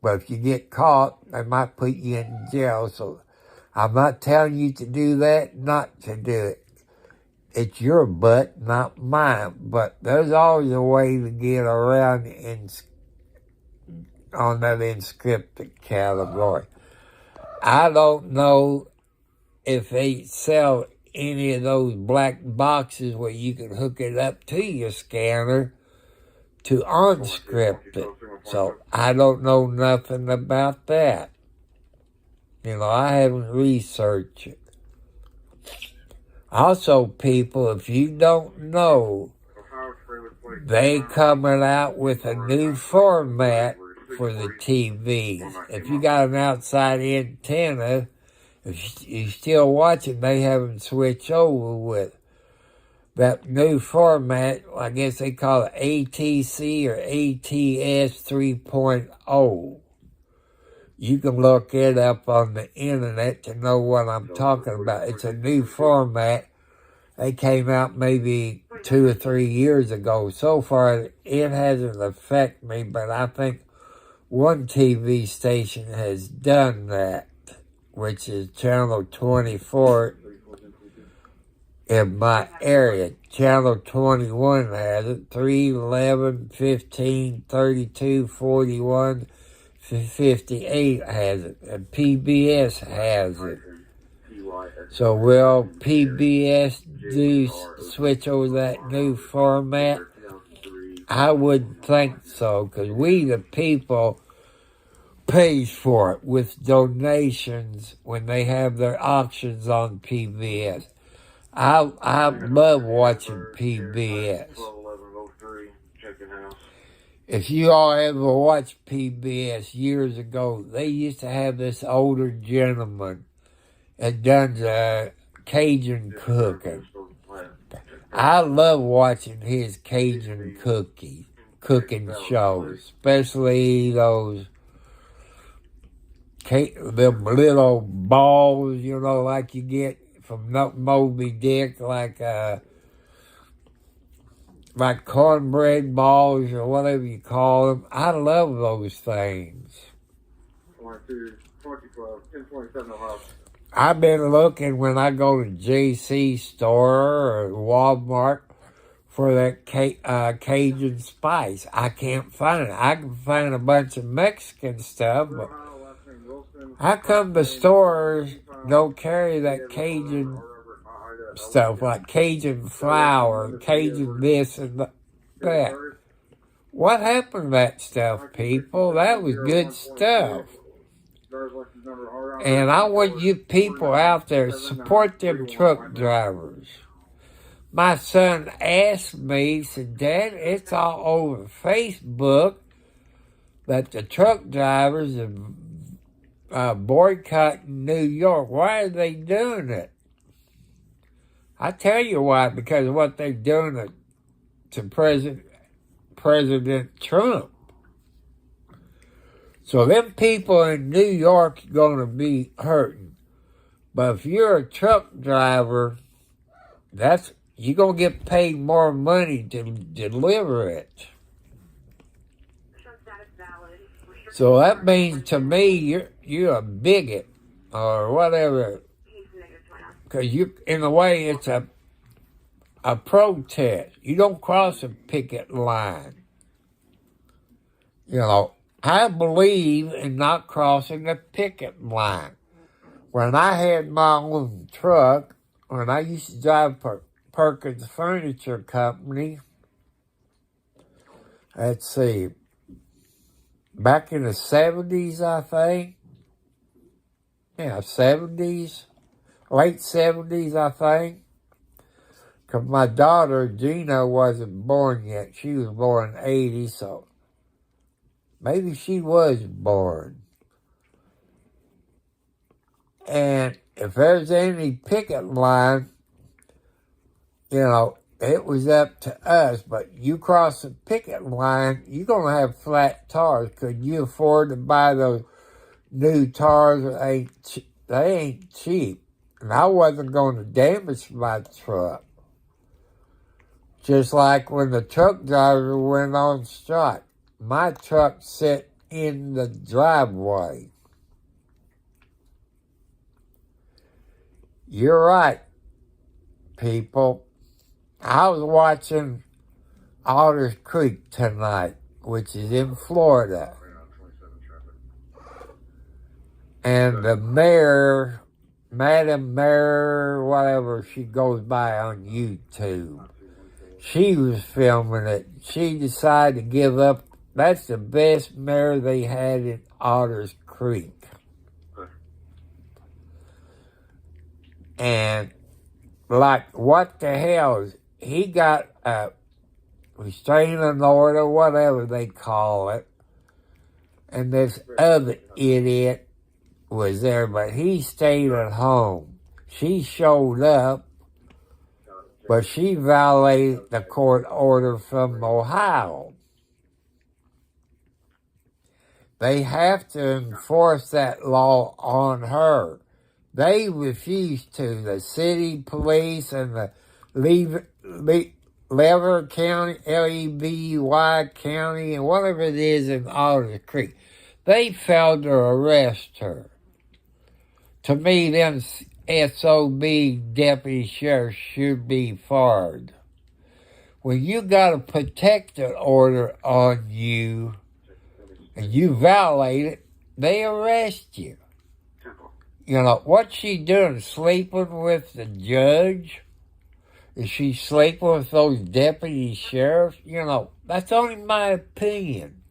Speaker 3: But if you get caught, they might put you in jail. So I'm not telling you to do that, not to do it. It's your butt, not mine. But there's always a way to get around on that encrypted category. I don't know if they sell any of those black boxes where you can hook it up to your scanner to unscript it. So I don't know nothing about that. You know, I haven't researched it. Also, people, if you don't know, they coming out with a new format for the TVs. If you got an outside antenna, if you're still watching, they haven't switched over with that new format. I guess they call it ATC or ATS 3.0. You can look it up on the internet to know what I'm talking about. It's a new format. They came out maybe 2 or 3 years ago. So far, it hasn't affected me, but I think one TV station has done that, which is Channel 24 in my area. Channel 21 has it, 3, 11, 15, 32, 41, 58 has it, and PBS has it. So will PBS do switch over that new format? I wouldn't think so, because we the people pays for it with donations when they have their auctions on PBS. I love watching PBS. If you all ever watched PBS years ago, they used to have this older gentleman that does Cajun cooking. I love watching his Cajun cooking shows, especially those them little balls, you know, like you get from Moby Dick, like cornbread balls or whatever you call them. I love those things. I've been looking when I go to JC store or Walmart for that Cajun spice. I can't find it. I can find a bunch of Mexican stuff, but how come the stores don't carry that Cajun stuff, like Cajun flour, Cajun this and that? What happened to that stuff, people? That was good stuff. And I want you people out there, support them truck drivers. My son asked me, he said, Dad, it's all over Facebook that the truck drivers are boycotting New York. Why are they doing it? I tell you why, because of what they're doing to President Trump. So them people in New York are going to be hurting. But if you're a truck driver, you're going to get paid more money to deliver it.
Speaker 2: Truck status valid.
Speaker 3: So that means to me, you're a bigot or whatever.
Speaker 2: He's negative 29.
Speaker 3: Because you, in a way, it's a protest. You don't cross a picket line. You know, I believe in not crossing the picket line. When I had my own truck, when I used to drive for Perkins Furniture Company, let's see, back in the 70s, I think. Yeah, 70s, late 70s, I think. Because my daughter, Gina, wasn't born yet. She was born in 80, so maybe she was born. And if there's any picket line, you know, it was up to us. But you cross the picket line, you're going to have flat tires. Could you afford to buy those new tires? They ain't cheap. And I wasn't going to damage my truck. Just like when the truck driver went on strike. My truck sat in the driveway. You're right, people. I was watching Otters Creek tonight, which is in Florida. And the mayor, Madam Mayor, whatever she goes by on YouTube, she was filming it. She decided to give up. That's the best mayor they had in Otters Creek. And, like, what the hell? He got a restraining order, whatever they call it. And this other idiot was there, but he stayed at home. She showed up, but she violated the court order from Ohio. They have to enforce that law on her. They refuse to. The city police and the Lever County, Levy County, and whatever it is in Otter Creek, they failed to arrest her. To me, them SOB deputy sheriffs should be fired. When you got a protective order on you and you violate it, they arrest you. You know, what's she doing? Sleeping with the judge? Is she sleeping with those deputy sheriffs? You know, that's only my opinion.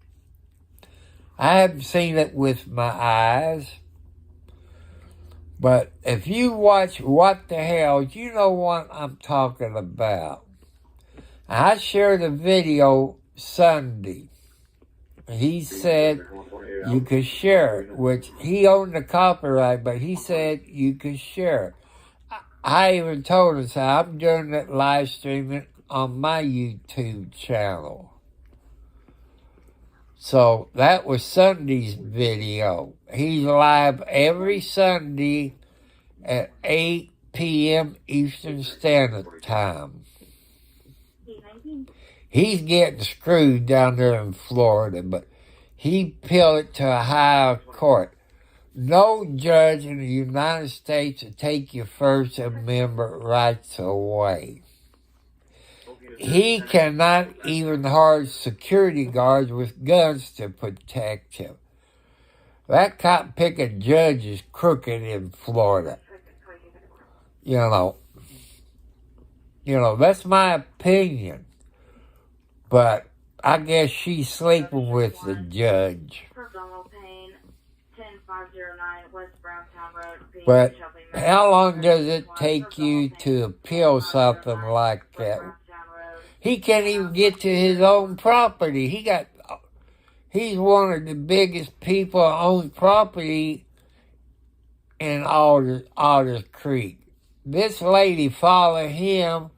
Speaker 3: I haven't seen it with my eyes. But if you watch What the Hell, you know what I'm talking about. I shared a video Sunday. He said you could share it, which he owned the copyright, but he said you could share it. I even told him, so I'm doing it live streaming on my YouTube channel. So that was Sunday's video. He's live every Sunday at 8 p.m. Eastern Standard Time. He's getting screwed down there in Florida, but he appealed it to a higher court. No judge in the United States will take your First Amendment rights away. He cannot even hire security guards with guns to protect him. That cotton picking judge is crooked in Florida. You know, that's my opinion. But I guess she's sleeping with the judge. But how long does it take you to appeal something like that? He can't even get to his own property. He's one of the biggest people who owns property in Otter Creek. This lady followed him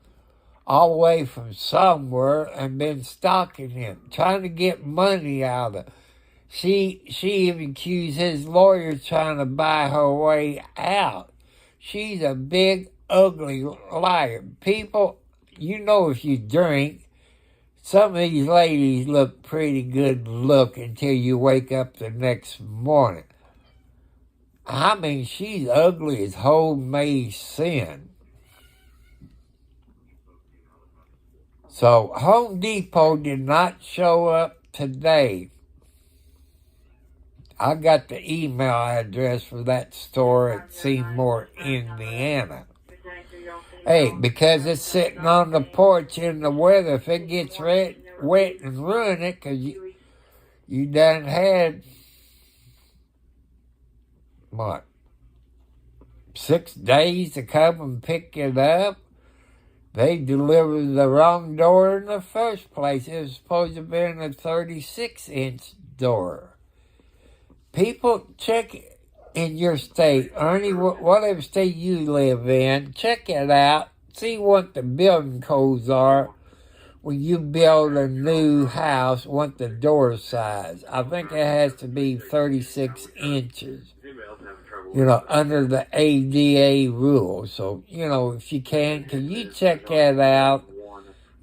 Speaker 3: all the way from somewhere and been stalking him, trying to get money out of him. She even accused his lawyer trying to buy her way out. She's a big, ugly liar. People, you know if you drink, some of these ladies look pretty good look until you wake up the next morning. I mean, she's ugly as homemade sin. So Home Depot did not show up today. I got the email address for that store at Seymour, Indiana. Hey, because it's sitting on the porch in the weather, if it gets wet and ruin it, because you done had, what, 6 days to come and pick it up? They delivered the wrong door in the first place. It was supposed to have been a 36-inch door. People, check in your state, Ernie, whatever state you live in, check it out. See what the building codes are when you build a new house, what the door size. I think it has to be 36 inches. Under the ADA rules. So, if you can you check that out,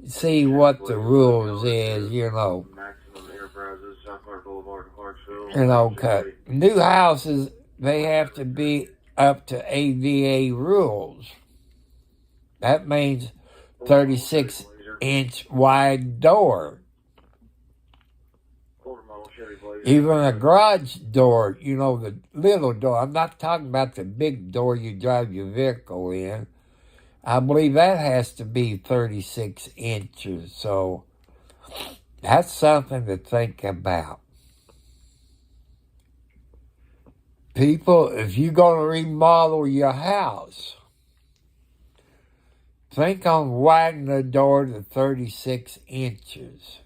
Speaker 3: see what the rules is, New houses, they have to be up to ADA rules. That means 36-inch wide door. Even a garage door, the little door. I'm not talking about the big door you drive your vehicle in. I believe that has to be 36 inches. So that's something to think about. People, if you're going to remodel your house, think on widening the door to 36 inches.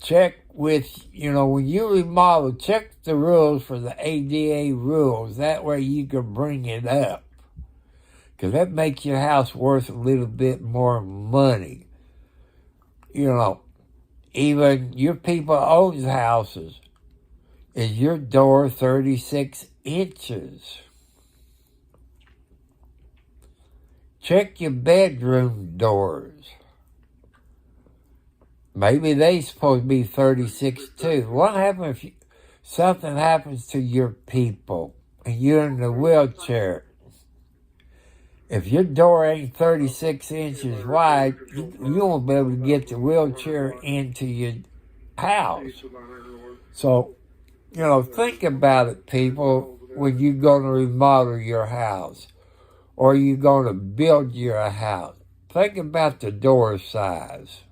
Speaker 3: Check with, when you remodel, check the rules for the ADA rules. That way you can bring it up. Because that makes your house worth a little bit more money. Even your people owns houses. Is your door 36 inches? Check your bedroom doors. Maybe they supposed to be 36 too. What happens if something happens to your people and you're in a wheelchair? If your door ain't 36 inches wide, you won't be able to get the wheelchair into your house. So, think about it, people, when you're going to remodel your house or you're going to build your house. Think about the door size.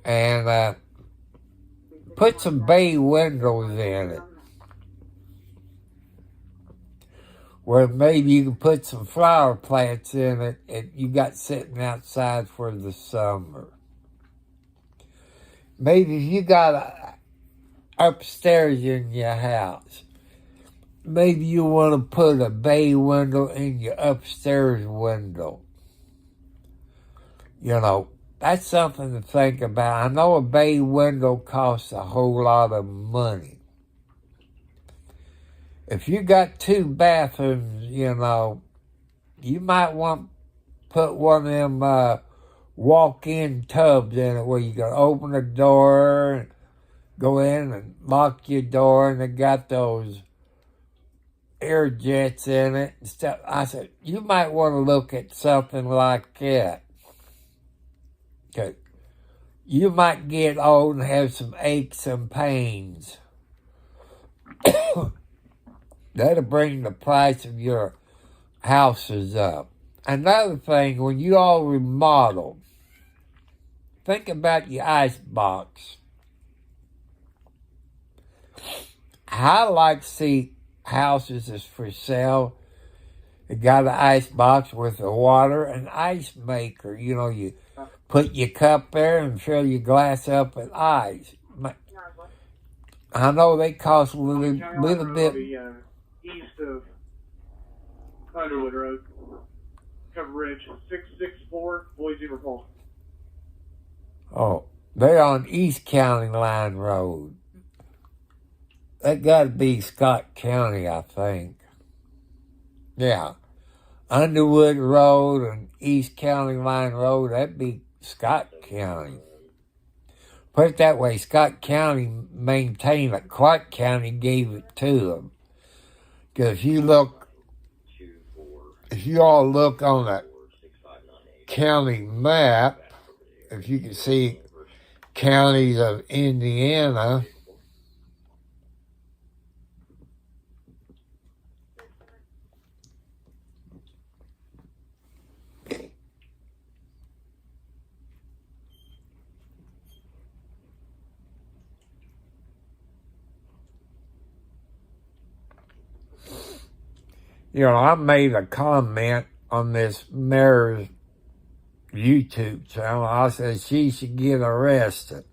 Speaker 3: And put some bay windows in it. Where maybe you can put some flower plants in it that you got sitting outside for the summer. Maybe if you got upstairs in your house, maybe you want to put a bay window in your upstairs window. That's something to think about. I know a bay window costs a whole lot of money. If you got 2 bathrooms, you might want to put one of them walk-in tubs in it where you can open the door and go in and lock your door, and they got those air jets in it and stuff. I said, you might want to look at something like that. Cause you might get old and have some aches and pains. That'll bring the price of your houses up. Another thing, when you all remodel, think about your ice box. I like to see houses that's for sale. It got an ice box with a water and ice maker. You put your cup there and fill your glass up with ice. I know they cost a little bit.
Speaker 4: East of Underwood Road, Cover Ridge, 664 Boise Repulse.
Speaker 3: Oh, they're on East County Line Road. That got to be Scott County, I think. Yeah. Underwood Road and East County Line Road, that'd be Scott County. Put it that way, Scott County maintained it. Clark County gave it to them. Because if you all look on the county map, if you can see counties of Indiana, I made a comment on this mayor's YouTube channel. I said she should get arrested.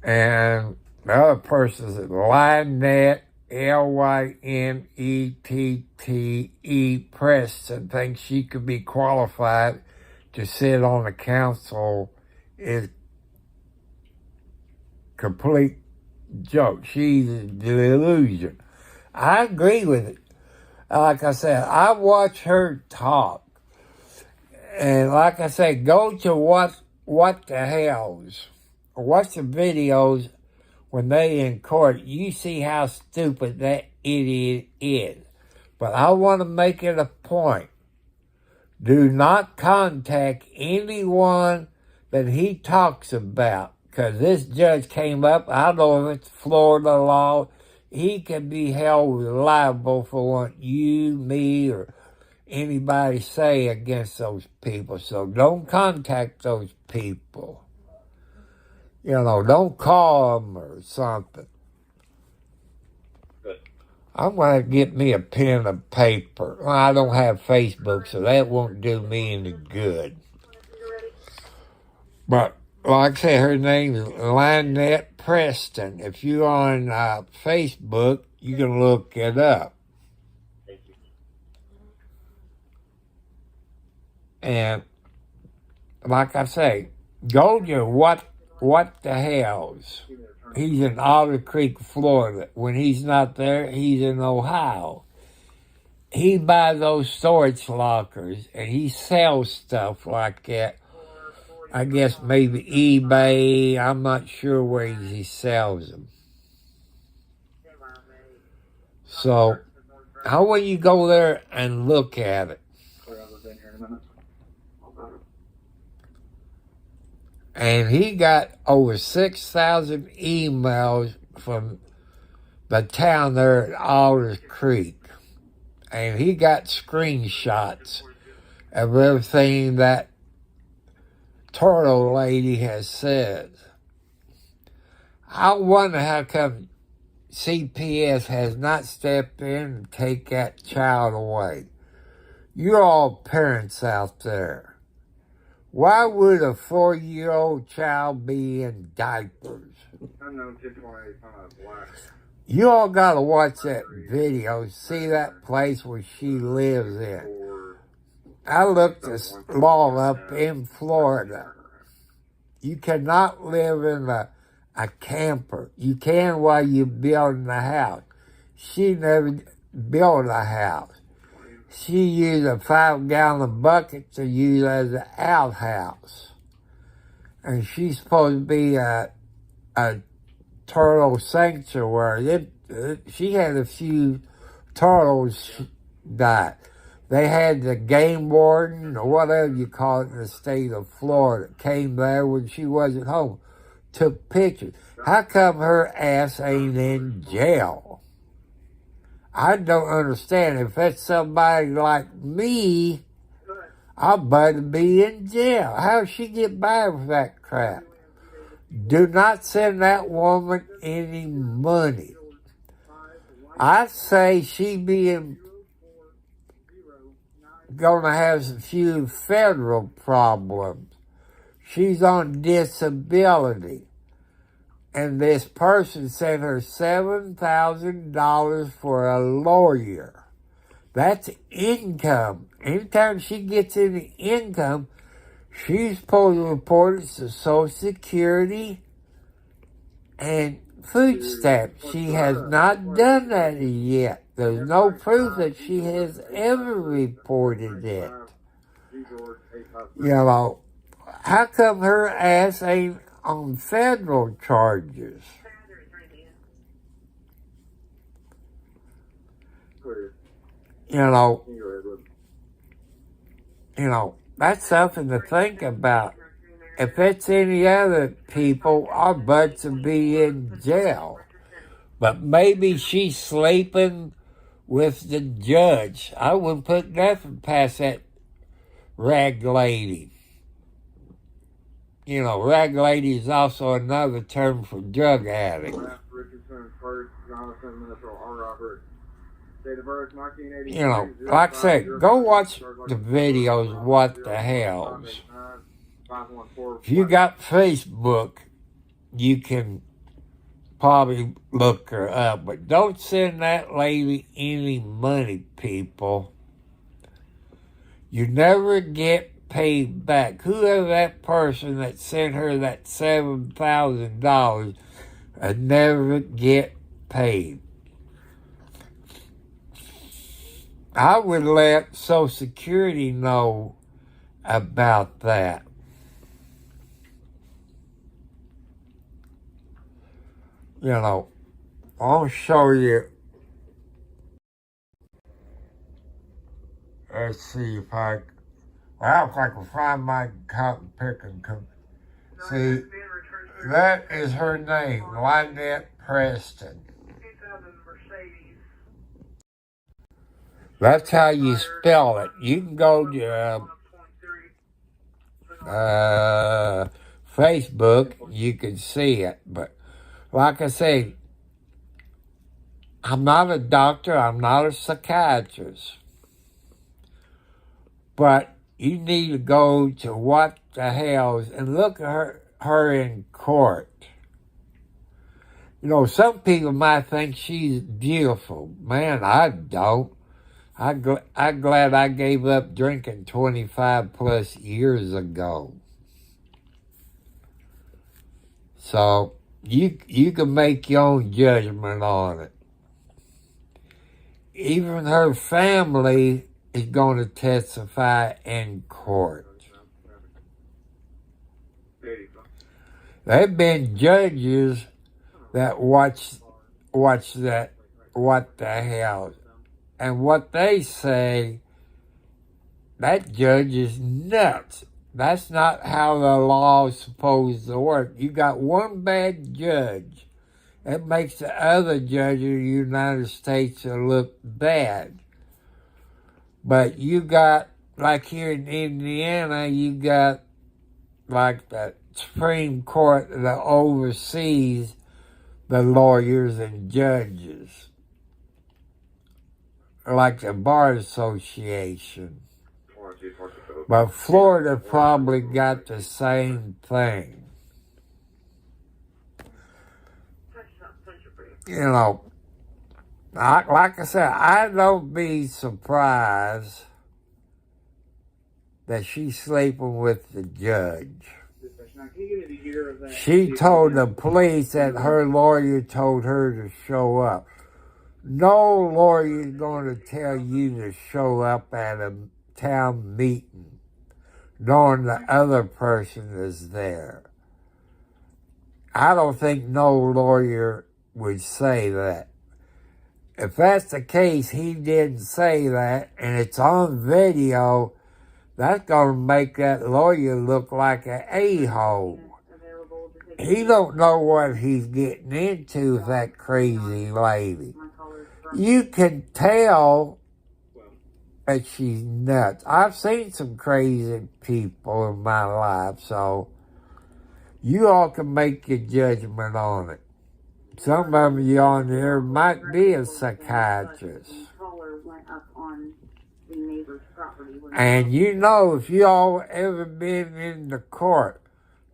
Speaker 3: And the other person said, Lynette, Lynettee Preston, thinks she could be qualified to sit on the council is complete joke. She's a delusion. I agree with it. Like I said, I watch her talk. And like I said, go to what the hells. Watch the videos when they in court. You see how stupid that idiot is. But I want to make it a point. Do not contact anyone that he talks about. Because this judge came up, I don't know if it's Florida law, he can be held liable for what you, me, or anybody say against those people. So don't contact those people. Don't call them or something. I'm going to get me a pen and paper. Well, I don't have Facebook, so that won't do me any good. But like I said, her name is Lynette Preston. If you're on Facebook, you can look it up. And like I say, go to what the hells. He's in Otter Creek, Florida. When he's not there, he's in Ohio. He buys those storage lockers and he sells stuff like that. I guess maybe eBay. I'm not sure where he sells them. So, how will you go there and look at it? And he got over 6,000 emails from the town there at Alders Creek. And he got screenshots of everything that Turtle Lady has said. I wonder how come CPS has not stepped in and take that child away. You're all parents out there. Why would a 4-year-old child be in diapers? You all got to watch that video, see that place where she lives in. I looked this law up in Florida. You cannot live in a camper. You can while you're building a house. She never built a house. She used a 5-gallon bucket to use as an outhouse. And she's supposed to be a turtle sanctuary. She had a few turtles die. They had the game warden, or whatever you call it, in the state of Florida, came there when she wasn't home, took pictures. How come her ass ain't in jail? I don't understand. If that's somebody like me, I'd better be in jail. How'd she get by with that crap? Do not send that woman any money. I'd say she being gonna have a few federal problems. She's on disability. And this person sent her $7,000 for a lawyer. That's income. Anytime she gets any income, she's supposed to report it to Social Security and food stamps. She has not done that yet. There's no proof that she has ever reported it. You know, how come her ass ain't on federal charges? You know, that's something to think about. If it's any other people, our butts would be in jail. But maybe she's sleeping with the judge. I wouldn't put nothing past that rag lady. You know, rag lady is also another term for drug addict. You know, like I said, go watch the videos, What the Hells. If you got Facebook, you can probably look her up, but don't send that lady any money, people. You never get paid back. Whoever that person that sent her that $7,000 would never get paid. I would let Social Security know about that. You know, I'll show you. Let's see if well, if I can find my cotton picking company. See, that is her name, Lynette Preston. That's how you spell it. You can go to Facebook, you can see it. But like I say, I'm not a doctor, I'm not a psychiatrist. But you need to go to What the Hells and look at her in court. You know, some people might think she's beautiful. Man, I don't. I'm glad I gave up drinking 25 plus years ago. So you can make your own judgment on it. Even her family is going to testify in court. There have been judges that watch that What the Hell. And what they say, that judge is nuts. That's not how the law is supposed to work. You got one bad judge. It makes the other judge of the United States look bad. But you got, like here in Indiana, you got like the Supreme Court that oversees the lawyers and judges. Like the Bar Association. But Florida probably got the same thing. You know, like I said, I don't be surprised that she's sleeping with the judge. She told the police that her lawyer told her to show up. No lawyer is going to tell you to show up at a town meeting knowing the other person is there. I don't think no lawyer would say that. If that's the case, he didn't say that, and it's on video, that's going to make that lawyer look like an a-hole. He don't know what he's getting into with that crazy lady. You can tell that she's nuts. I've seen some crazy people in my life, so you all can make your judgment on it. Some of you on here might be a psychiatrist. And you know, if you all ever been in the court,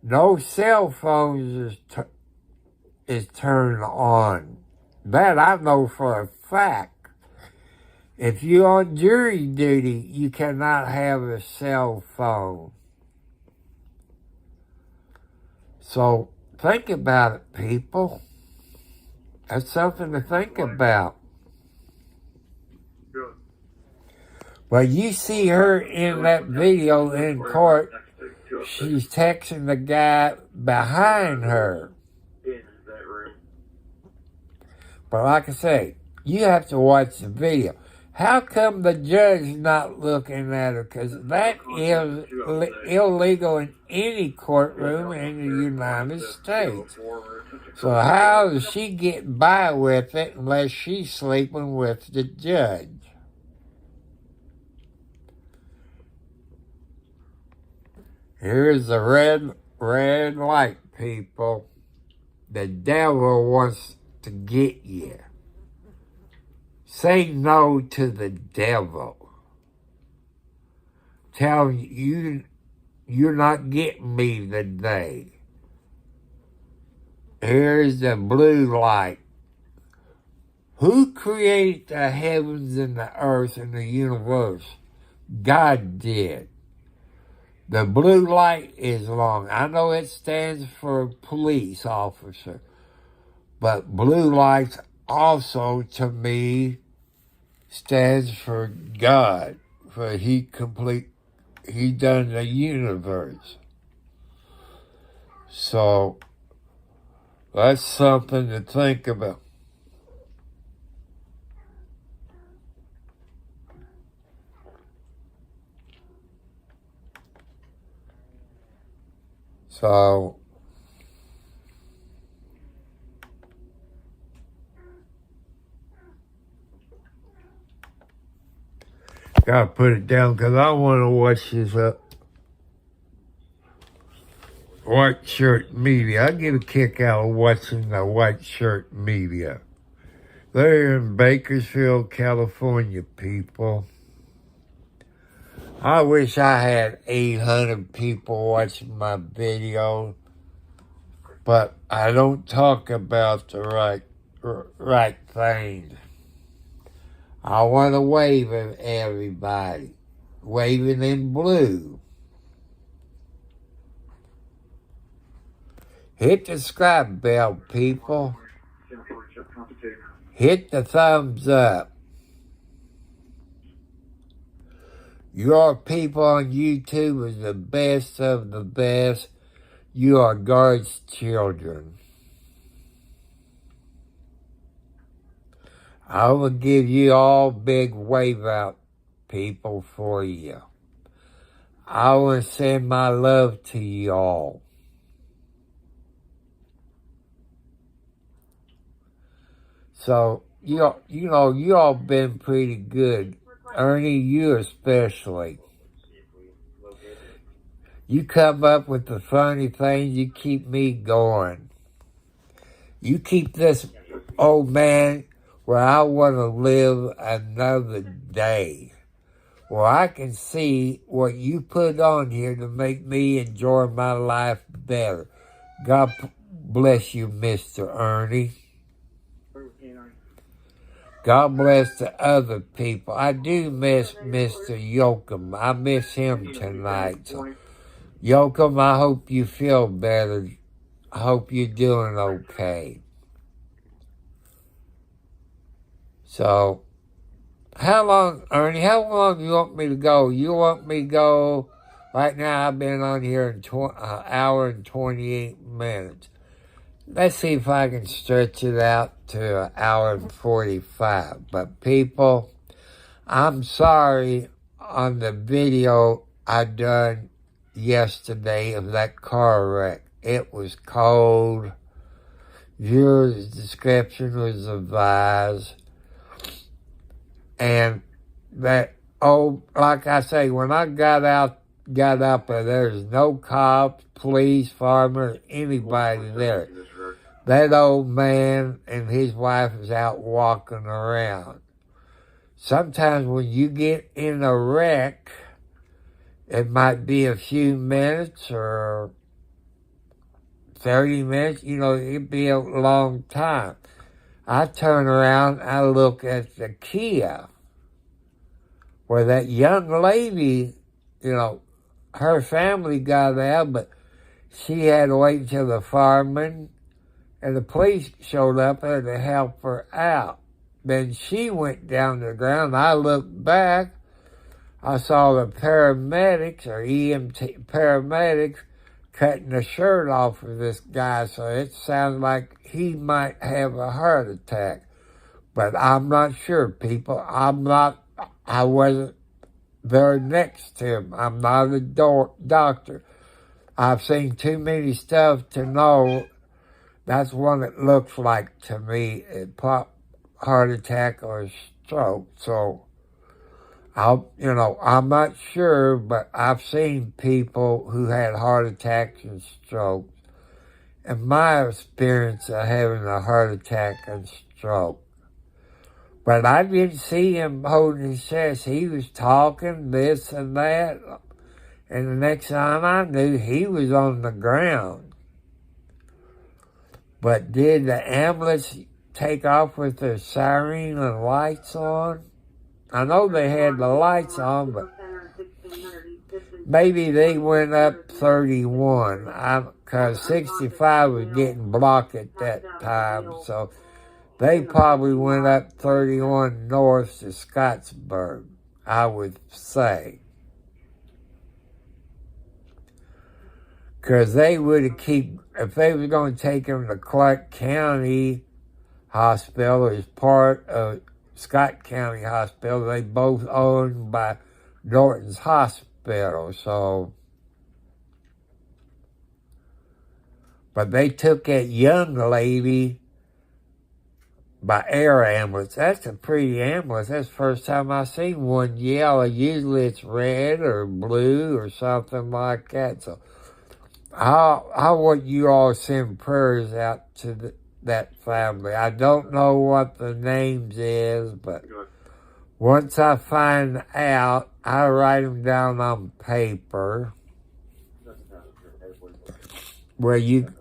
Speaker 3: no cell phones is turned on. That I know for a fact. If you're on jury duty, you cannot have a cell phone. So think about it, people. That's something to think about.
Speaker 1: Good.
Speaker 3: Well, you see her in that video in court. She's texting the guy behind her. But like I say, you have to watch the video. How come the judge is not looking at her? Because that is illegal in any courtroom in the United States. So how does she get by with it unless she's sleeping with the judge? Here's the red light, people. The devil wants to get you. Say no to the devil. Tell him you're not getting me today. Here's the blue light. Who created the heavens and the earth and the universe? God did. The blue light is long. I know it stands for police officer, but blue lights also, to me, stands for God, for He done the universe. So that's something to think about. So gotta put it down because I want to watch this white shirt media. I get a kick out of watching the white shirt media. They're in Bakersfield, California, people. I wish I had 800 people watching my video, but I don't talk about the right things. I want to wave at everybody, waving in blue. Hit the subscribe bell, people. Hit the thumbs up. Your people on YouTube is the best of the best. You are God's children. I will give you all big wave out people for you. I will send my love to you all. So, you all been pretty good. Ernie, you especially. You come up with the funny things, you keep me going. You keep this old man where I want to live another day. Where I can see what you put on here to make me enjoy my life better. God bless you, Mr. Ernie. God bless the other people. I do miss Mr. Yoakum. I miss him tonight. So, Yoakum, I hope you feel better. I hope you're doing okay. So, how long, Ernie, how long do you want me to go? You want me to go, right now I've been on here in an hour and 28 minutes. Let's see if I can stretch it out to an hour and 45. But people, I'm sorry on the video I done yesterday of that car wreck. It was cold. Viewer's description was advised. And that, like I say, when I got up, there's no cops, police, farmers, anybody there. That old man and his wife is out walking around. Sometimes when you get in a wreck, it might be a few minutes or 30 minutes, it'd be a long time. I turn around, I look at the Kia, where that young lady, her family got out, but she had to wait until the fireman and the police showed up there to help her out. Then she went down to the ground. I looked back. I saw the paramedics or EMT paramedics cutting the shirt off of this guy, so it sounds like he might have a heart attack. But I'm not sure, people. I wasn't there next to him. I'm not a doctor. I've seen too many stuff to know that's what it looks like to me, a heart attack or stroke. So, I'm not sure, but I've seen people who had heart attacks and strokes. And my experience of having a heart attack and stroke. But I didn't see him holding his chest. He was talking this and that. And the next time I knew, he was on the ground. But did the ambulance take off with their siren and lights on? I know they had the lights on, but maybe they went up 31. Because 65 was getting blocked at that time. So they probably went up 31 north to Scottsburg, I would say. Because they would have if they were going to take him to Clark County Hospital as part of Scott County Hospital, they both owned by Norton's Hospital, so. But they took that young lady by air ambulance. That's a pretty ambulance. That's the first time I seen one yellow. Usually it's red or blue or something like that. So I want you all to send prayers out to that family. I don't know what the names is, but once I find out, I write them down on paper where you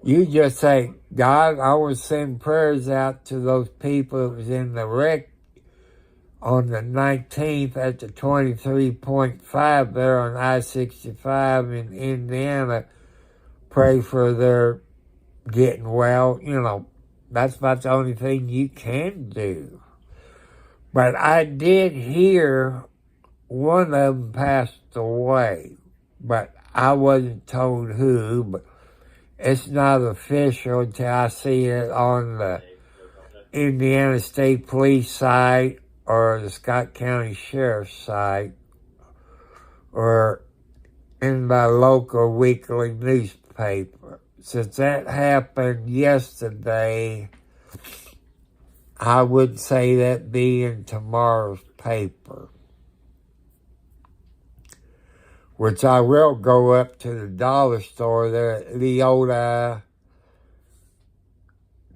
Speaker 3: just say, God, I will send prayers out to those people that was in the wreck on the 19th at the 23.5 there on I-65 in Indiana. Pray for their getting well. That's about the only thing you can do. But I did hear one of them passed away, but I wasn't told who, but it's not official until I see it on the Indiana State Police site or the Scott County Sheriff's site or in the local weekly newspaper. Since that happened yesterday, I would say that be in tomorrow's paper. Which I will go up to the dollar store there at Leota,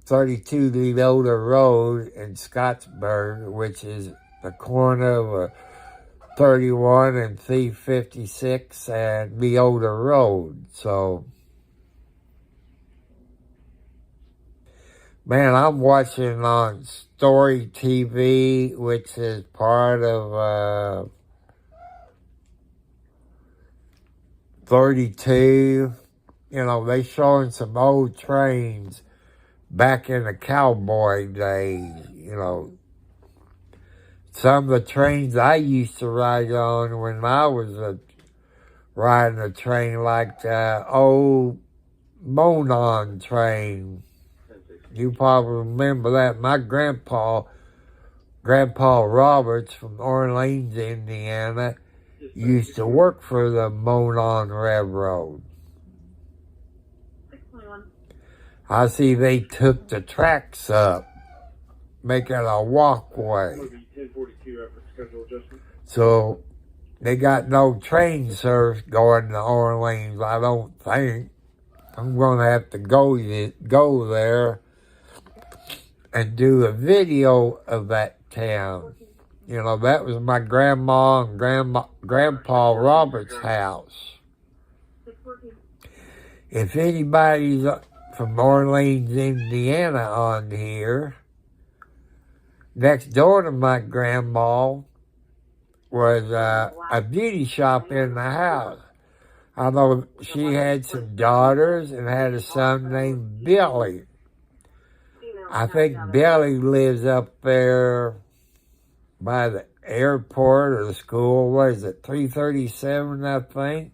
Speaker 3: 32 Leota Road in Scottsburg, which is the corner of 31 and 356 and Leota Road. So, man, I'm watching on Story TV, which is part of 32. They showing some old trains back in the cowboy days. Some of the trains I used to ride on when I was riding a train, like the old Monon train. You probably remember that. My Grandpa Roberts from Orleans, Indiana, used to work for the Monon Railroad. I see they took the tracks up, making a walkway. So they got no train service going to Orleans, I don't think. I'm going to have to go there and do a video of that town. That was my grandma and Grandpa Robert's house. If anybody's from Orleans, Indiana on here, next door to my grandma was a beauty shop in the house. I know she had some daughters and had a son named Billy. I think Billy lives up there by the airport or the school. What is it, 337, I think?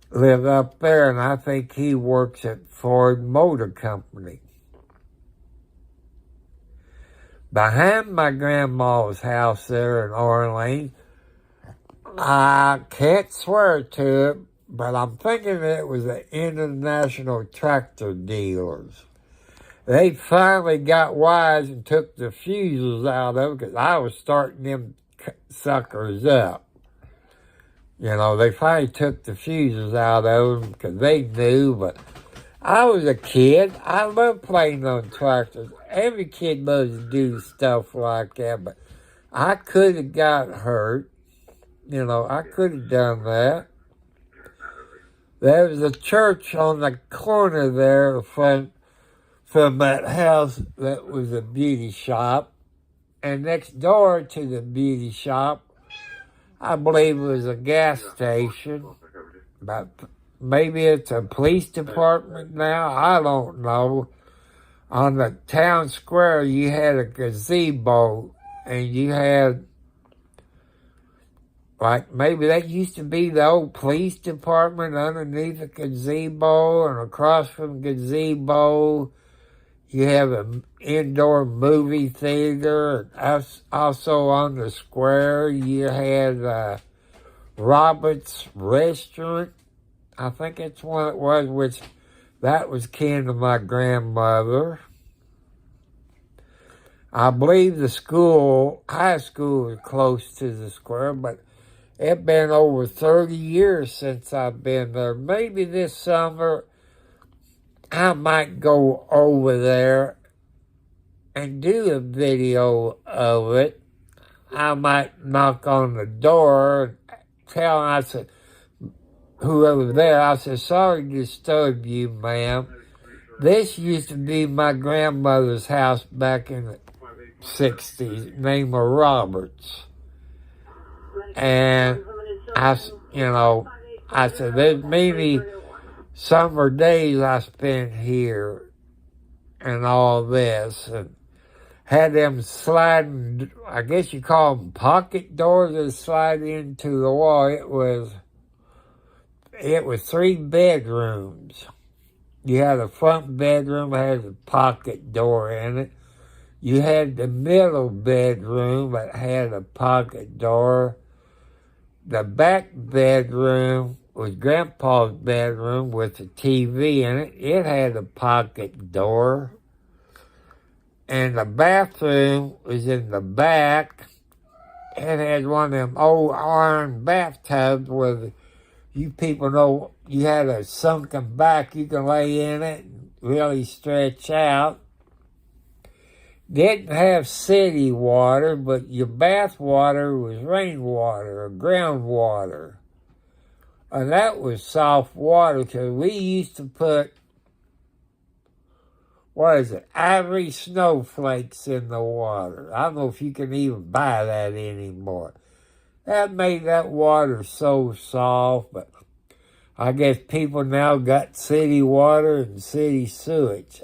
Speaker 3: Live up there, and I think he works at Ford Motor Company. Behind my grandma's house there in Orleans, I can't swear to it, but I'm thinking it was the International Tractor Dealers. They finally got wise and took the fuses out of it because I was starting them suckers up. You know, they finally took the fuses out of them because they knew, but I was a kid. I loved playing on tractors. Every kid loves to do stuff like that, but I could have got hurt. You know, I could have done that. There was a church on the corner there from that house that was a beauty shop. And next door to the beauty shop, I believe it was a gas station. But maybe it's a police department now. I don't know. On the town square, you had a gazebo, and you had, like, maybe that used to be the old police department underneath the gazebo, and across from the gazebo, you have an indoor movie theater. And also on the square, you had Robert's Restaurant. I think that's what it was, which that was kin to my grandmother. I believe the school, high school, was close to the square, but it's been over 30 years since I've been there. Maybe this summer I might go over there and do a video of it. I might knock on the door and tell them, I said, whoever there, I said, sorry to disturb you, ma'am. This used to be my grandmother's house back in the 60s, named Roberts. And I said, there's maybe summer days I spent here and all this, and had them sliding, I guess you call them pocket doors that slide into the wall. It was 3 bedrooms. You had a front bedroom that had a pocket door in it. You had the middle bedroom that had a pocket door. The back bedroom was Grandpa's bedroom with a TV in it. It had a pocket door. And the bathroom was in the back. It had one of them old iron bathtubs where you people know you had a sunken back. You can lay in it and really stretch out. Didn't have city water, but your bath water was rainwater or groundwater. And that was soft water because we used to put, ivory snowflakes in the water. I don't know if you can even buy that anymore. That made that water so soft, but I guess people now got city water and city sewage.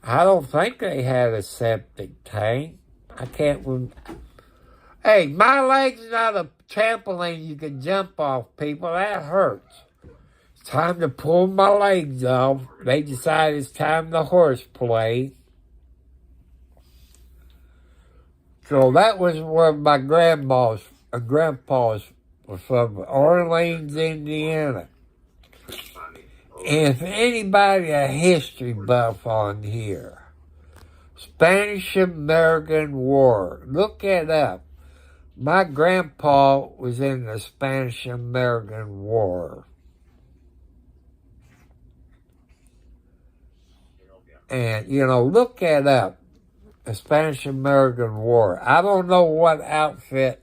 Speaker 3: I don't think they had a septic tank. I can't remember. Hey, my leg's not a trampoline you can jump off, people. That hurts. It's time to pull my legs off. They decided it's time to horseplay. So that was where my grandpa's was from, Orleans, Indiana. If anybody a history buff on here, Spanish-American War, look it up. My grandpa was in the Spanish-American War. And, look it up. The Spanish-American War. I don't know what outfit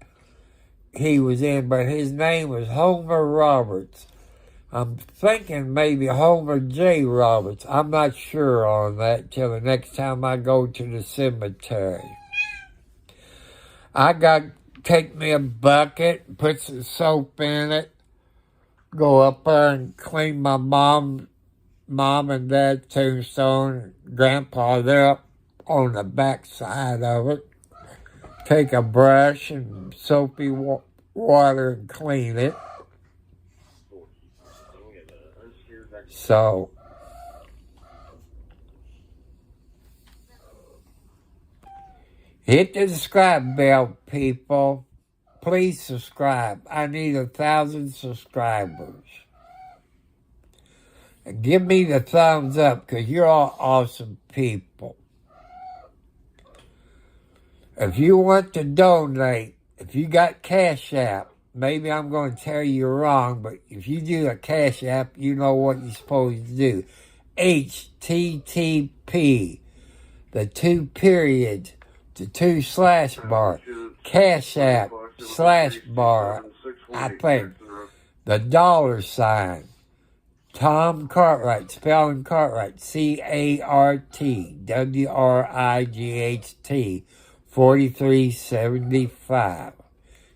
Speaker 3: he was in, but his name was Homer Roberts. I'm thinking maybe Homer J. Roberts. I'm not sure on that till the next time I go to the cemetery. Take me a bucket, put some soap in it, go up there and clean my mom and dad's tombstone. Grandpa, they're up on the back side of it. Take a brush and soapy water and clean it. So, hit the subscribe bell, people. Please subscribe. I need 1,000 subscribers. And give me the thumbs up, because you're all awesome people. If you want to donate, if you got Cash App, maybe I'm going to tell you wrong, but if you do a Cash App, you know what you're supposed to do. HTTP, the 2 periods, the 2 slash bar, Cash App, slash bar, I think, the $, Tom Cartwright, spelling Cartwright, CARTWRIGHT, 4375.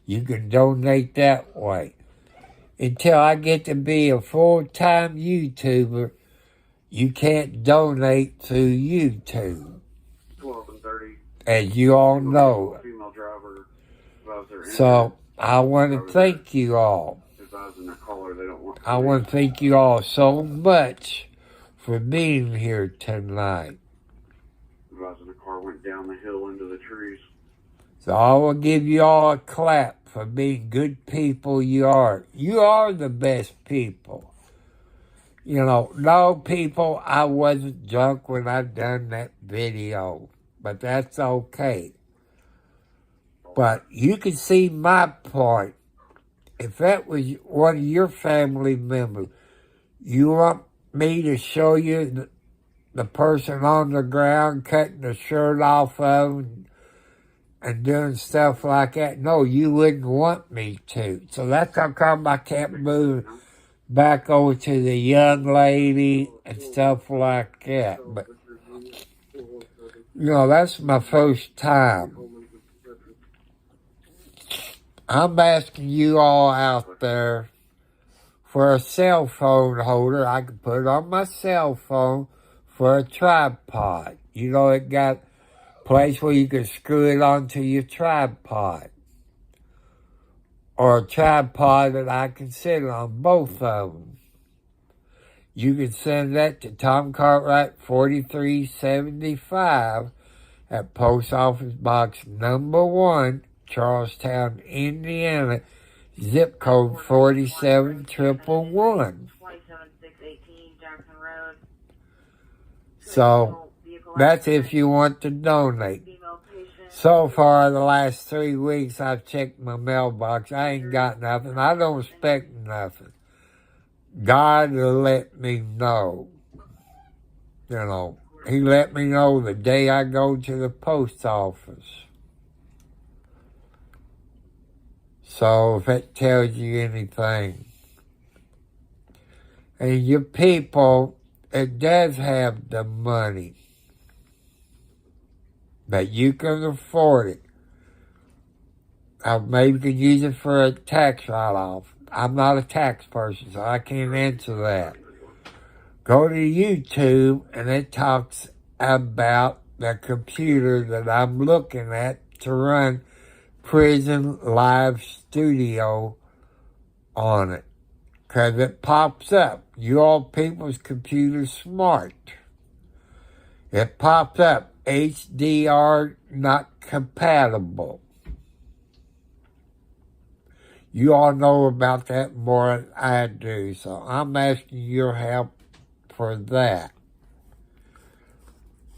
Speaker 3: You can donate that way. Until I get to be a full-time YouTuber, you can't donate through YouTube.
Speaker 7: 12 and 30.
Speaker 3: As you all know.
Speaker 7: Female driver.
Speaker 3: So, I want to thank you all. I want to thank you all so much for being here tonight.
Speaker 7: The car went down the hill into the trees.
Speaker 3: So I will give you all a clap for being good people you are. You are the best people. You know, no people, I wasn't drunk when I done that video. But that's okay. But you can see my point. If that was one of your family members, you want me to show you the person on the ground cutting the shirt off of them and doing stuff like that? No, you wouldn't want me to. So that's how come I kept moving back over to the young lady and stuff like that. But, you know, that's my first time. I'm asking you all out there for a cell phone holder. I can put it on my cell phone for a tripod. You know, it got a place where you can screw it onto your tripod. Or a tripod that I can sit on, both of them. You can send that to Tom Cartwright 4375 at Post Office Box number 1, Charlestown, Indiana, zip code 47111.
Speaker 2: 27618 Jackson Road.
Speaker 3: So, that's if you want to donate. So far, the last 3 weeks, I've checked my mailbox. I ain't got nothing. I don't expect nothing. God will let me know. You know, He let me know the day I go to the post office. So, if it tells you anything. And your people, it does have the money. But you can afford it. Maybe you can use it for a tax write-off. I'm not a tax person, so I can't answer that. Go to YouTube, and it talks about the computer that I'm looking at to run Prison Live Studio on it. Because it pops up. You all people's computer's smart. It pops up. HDR not compatible. You all know about that more than I do, so I'm asking your help for that.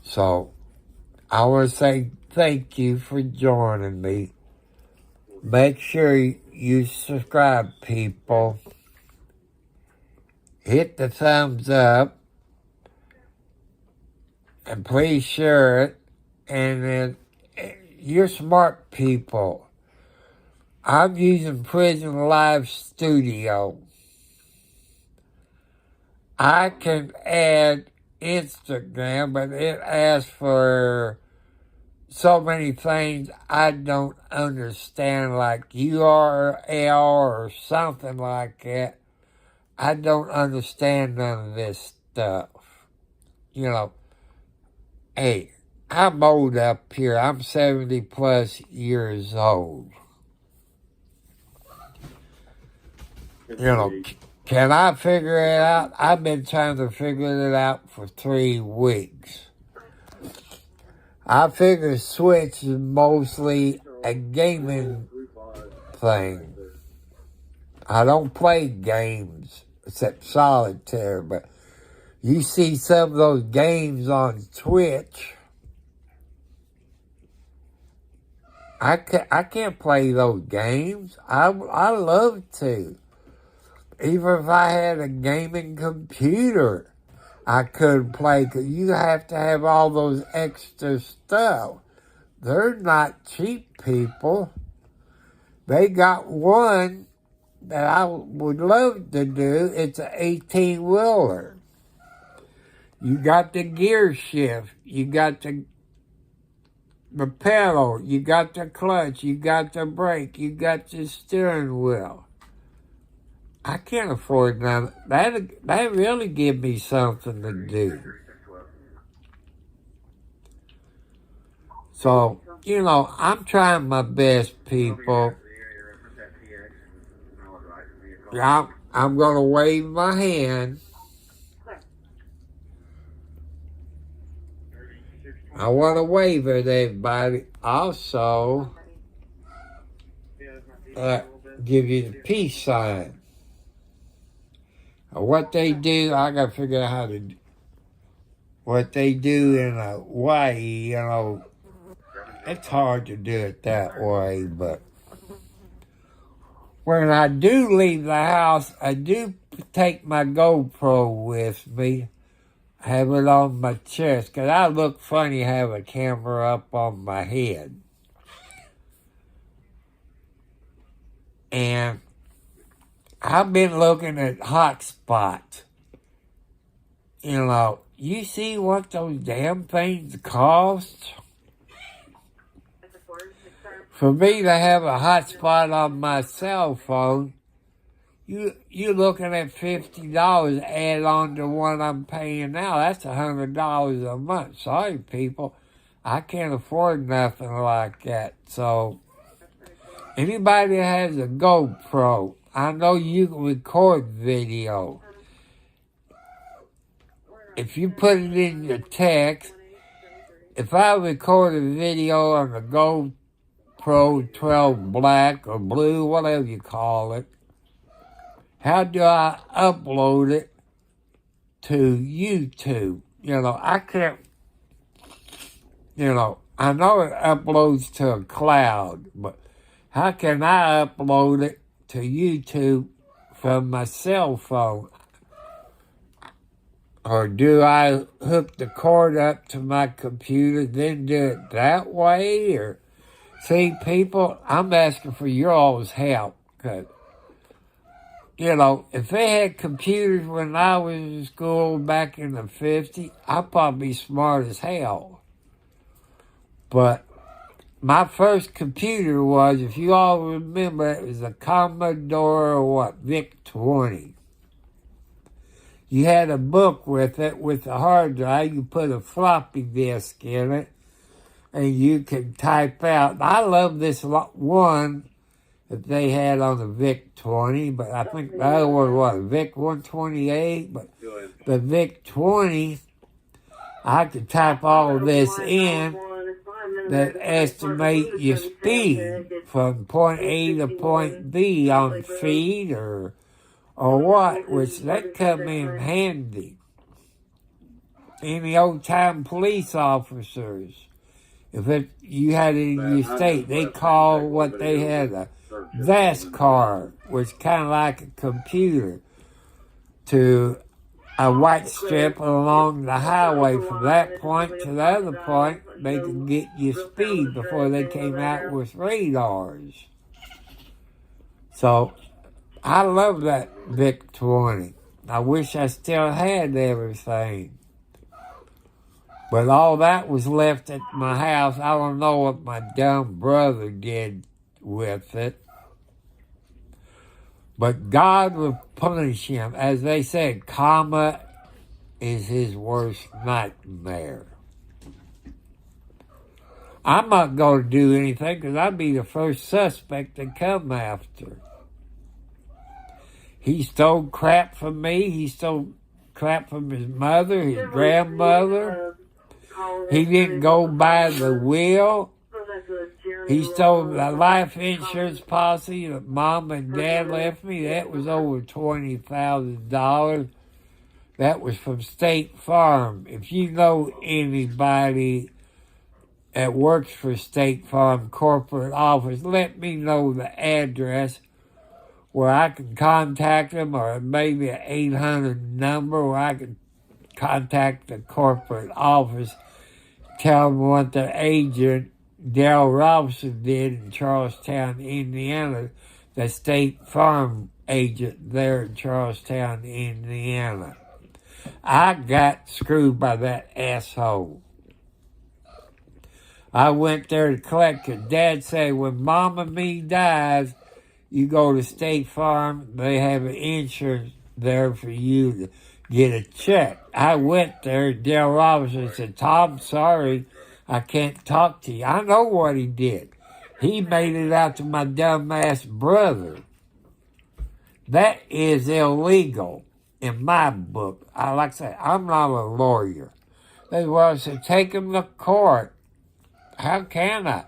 Speaker 3: So, I want to say thank you for joining me. Make sure you subscribe, people. Hit the thumbs up. And please share it. And then, you're smart people. I'm using Prison Live Studio. I can add Instagram, but it asks for so many things I don't understand, like URL or something like that. I don't understand none of this stuff. You know, hey, I'm old up here. I'm 70 plus years old. You know, can I figure it out? I've been trying to figure it out for 3 weeks. I figure Switch is mostly a gaming thing. I don't play games except solitaire, but you see some of those games on Twitch. I can't play those games. I love to. Even if I had a gaming computer, I couldn't play, because you have to have all those extra stuff. They're not cheap people. They got one that I would love to do. It's an 18-wheeler. You got the gear shift. You got the pedal. You got the clutch. You got the brake. You got the steering wheel. I can't afford none. That really give me something to do. So, you know, I'm trying my best, people. I'm going to wave my hand. I want to wave at everybody. Also, give you the peace sign. What they do, I got to figure out how to do. What they do in Hawaii, you know, it's hard to do it that way, but when I do leave the house, I do take my GoPro with me, have it on my chest, because I look funny have a camera up on my head. And I've been looking at hotspots. You know, you see what those damn things cost? For me to have a hotspot on my cell phone, you're looking at $50 add on to what I'm paying now. That's $100 a month. Sorry, people. I can't afford nothing like that. So, anybody that has a GoPro, I know you can record video. If you put it in your text, if I record a video on the GoPro 12 black or blue, whatever you call it, how do I upload it to YouTube? You know, I can't, you know, I know it uploads to a cloud, but how can I upload it to YouTube from my cell phone? Or do I hook the cord up to my computer, then do it that way? Or, see, people, I'm asking for your all's help. Cause, you know, if they had computers when I was in school back in the 50s, I'd probably be smart as hell. But my first computer was, if you all remember, it was a Commodore, VIC-20. You had a book with it, with a hard drive. You put a floppy disk in it, and you could type out. I love this one that they had on the VIC-20, but I think the other one was VIC-128, but the VIC-20, I could type all of this in that estimate your speed from point A to point B on feet or what, which that come in handy. Any old-time police officers, if you had it in your state, they call what they had a VAS card, which kind of like a computer, to a white strip along the highway. From that point to the other point, they could get your speed before they came out with radars. So, I love that VIC-20. I wish I still had everything. But all that was left at my house. I don't know what my dumb brother did with it. But God will punish him. As they said, karma is his worst nightmare. I'm not going to do anything because I'd be the first suspect to come after. He stole crap from me. He stole crap from his mother, his grandmother. He didn't go by the will. He stole the life insurance policy that Mom and Dad left me. That was over $20,000. That was from State Farm. If you know anybody that works for State Farm corporate office, let me know the address where I can contact them, or maybe an 800 number where I can contact the corporate office, tell them what their agent, Darrell Robinson, did in Charlestown, Indiana, the State Farm agent there in Charlestown, Indiana. I got screwed by that asshole. I went there to collect it. Dad said, when Mom and me dies, you go to State Farm, they have an insurance there for you to get a check. I went there, Darrell Robinson said, Tom, sorry, I can't talk to you. I know what he did. He made it out to my dumbass brother. That is illegal in my book. Like I said, I'm not a lawyer. They said, take him to court. How can I?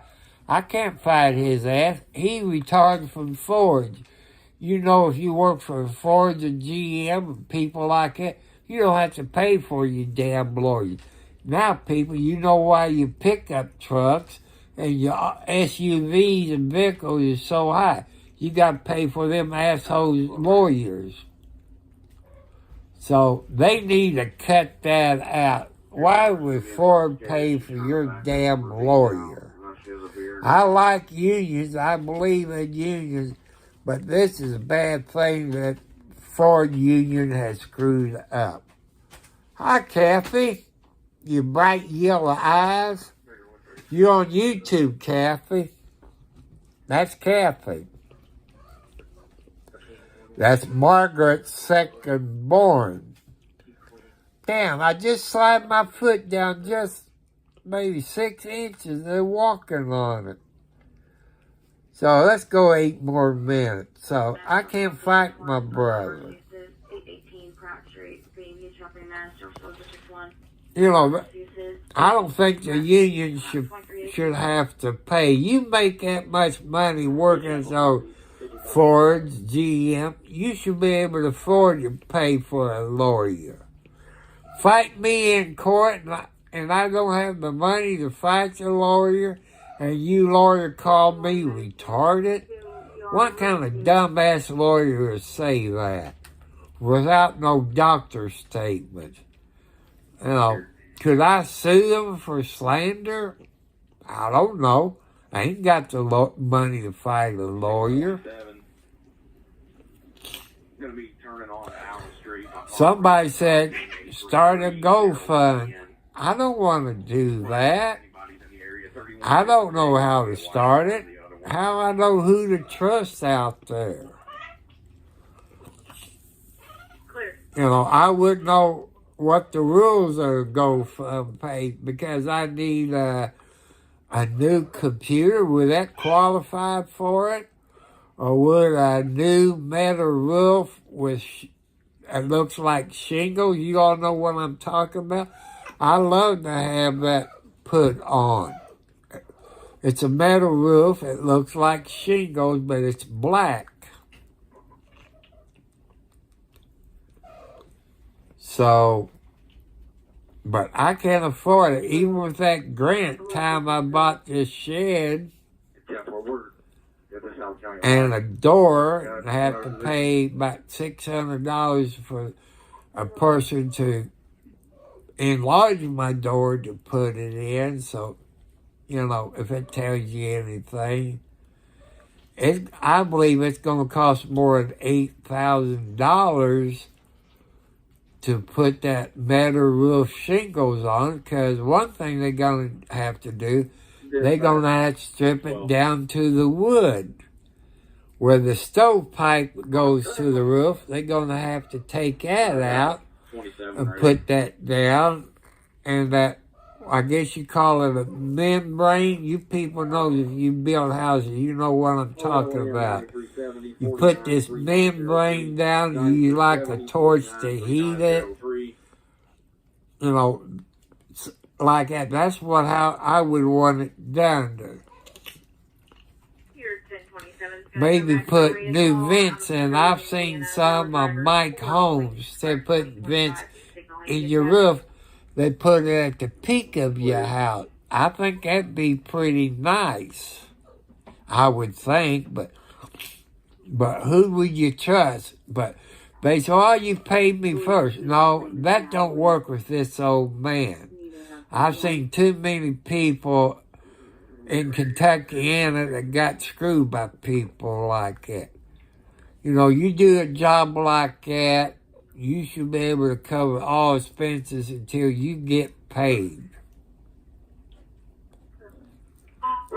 Speaker 3: I can't fight his ass. He retired from Ford. You know, if you work for Ford and GM and people like that, you don't have to pay for your damn lawyer. Now, people, you know why your pickup trucks and your SUVs and vehicles is so high. You got to pay for them assholes lawyers. So they need to cut that out. Why would Ford pay for your damn lawyer? I like unions. I believe in unions. But this is a bad thing that Ford Union has screwed up. Hi, Kathy. You bright yellow eyes. You're on YouTube, Kathy. That's Kathy. That's Margaret's second born. Damn, I just slid my foot down just maybe 6 inches. They're walking on it. So let's go 8 more minutes. So I can't fight my brother. You know, I don't think the union should have to pay. You make that much money working so Ford's, GM, you should be able to afford to pay for a lawyer. Fight me in court and I don't have the money to fight the lawyer, and you lawyer call me retarded? What kind of dumbass lawyer would say that without no doctor's statement? You know, could I sue them for slander? I don't know. I ain't got the money to fight a lawyer. Somebody said, start a GoFund. I don't want to do that. I don't know how to start it. How I know who to trust out there? You know, I wouldn't know what the rules are GoFund page because I need a new computer. Would that qualify for it? Or would a new metal roof with it looks like shingles? You all know what I'm talking about? I love to have that put on. It's a metal roof. It looks like shingles, but it's black. So, but I can't afford it. Even with that grant time I bought this shed and a door, I have to pay about $600 for a person to enlarge my door to put it in. So, you know, if it tells you anything, I believe it's going to cost more than $8,000 to put that metal roof shingles on, because one thing they're going to have to do, they're going to have to strip it down to the wood. Where the stovepipe goes to the roof, they're going to have to take that out and put that down. And that, I guess you call it a membrane. You people know, if you build houses, you know what I'm talking about. You put this membrane down, you like a torch to heat it. You know, like that. That's how I would want it done. Maybe put new vents in. I've seen some of Mike Holmes. They put vents in your roof. They put it at the peak of your house. I think that'd be pretty nice. I would think, but who would you trust? But they say, "Oh, you paid me first." No, that don't work with this old man. I've seen too many people in Kentucky that got screwed by people like that. You know, you do a job like that, you should be able to cover all expenses until you get paid.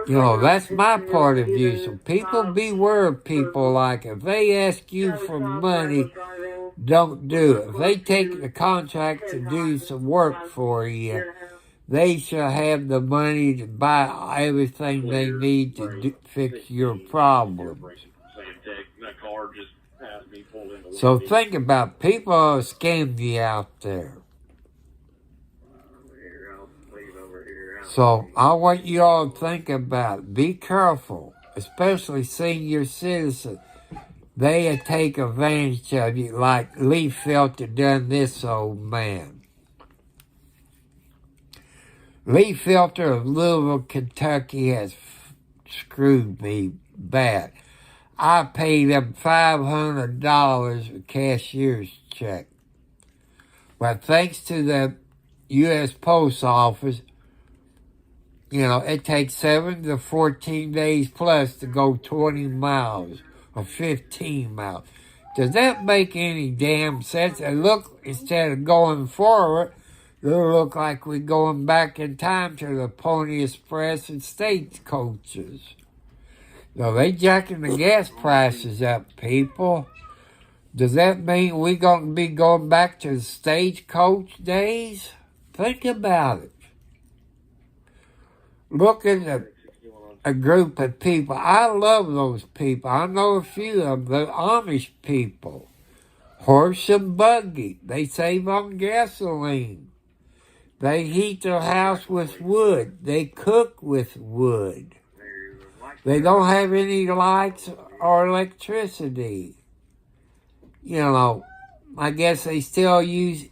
Speaker 3: You know, that's my part of view. So people beware of people like, if they ask you for money, don't do it. If they take the contract to do some work for you, they shall have the money to buy everything they need to fix your problems. So think about people are scamming you out there. So I want you all to think about it. Be careful, especially senior citizens. They take advantage of you like Lee Filter done this old man. Lee Filter of Louisville, Kentucky has screwed me bad. I paid him $500 a cashier's check. But thanks to the U.S. Post Office, you know, it takes 7 to 14 days plus to go 20 miles or 15 miles. Does that make any damn sense? And look, instead of going forward, it'll look like we're going back in time to the Pony Express and stagecoaches. So they jacking the gas prices up, people. Does that mean we're going to be going back to the stagecoach days? Think about it. Look at a group of people. I love those people. I know a few of them, the Amish people. Horse and buggy. They save on gasoline. They heat their house with wood. They cook with wood. They don't have any lights or electricity. You know, I guess they still use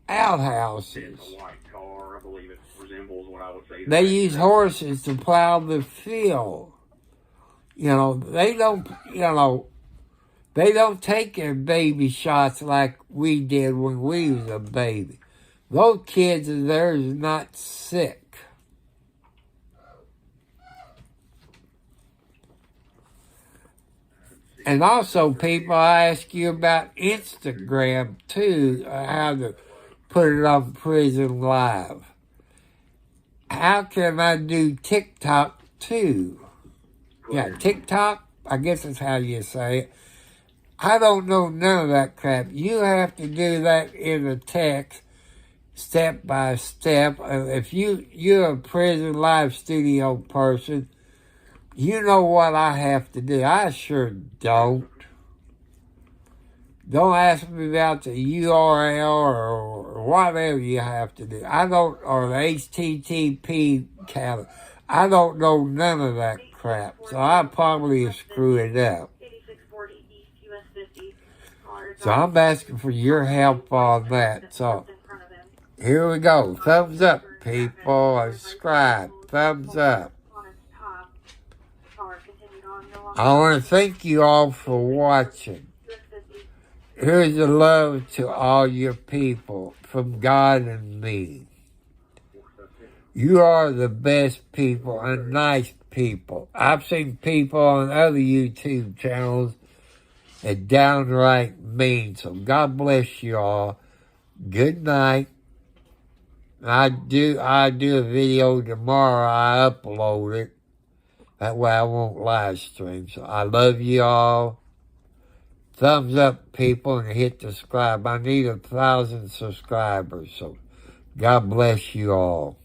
Speaker 3: outhouses. They use horses to plow the field. You know, they don't take their baby shots like we did when we was a baby. Those kids of theirs are not sick. And also, people, I ask you about Instagram, too, how to put it on Prison Live. How can I do TikTok, too? Yeah, TikTok, I guess that's how you say it. I don't know none of that crap. You have to do that in a text, step by step. If you're a Prison Live studio person, you know what I have to do. I sure don't. Don't ask me about the URL or whatever you have to do. I don't, or the HTTP calendar. I don't know none of that crap. So I probably screw it up. So I'm asking for your help on that. So here we go. Thumbs up, people. Subscribe. Thumbs up. I want to thank you all for watching. Here's the love to all your people from God and me. You are the best people and nice people. I've seen people on other YouTube channels that downright mean. So God bless you all. Good night. I do a video tomorrow. I upload it. That way I won't live stream. So I love you all. Thumbs up, people, and hit subscribe. I need 1,000 subscribers. So God bless you all.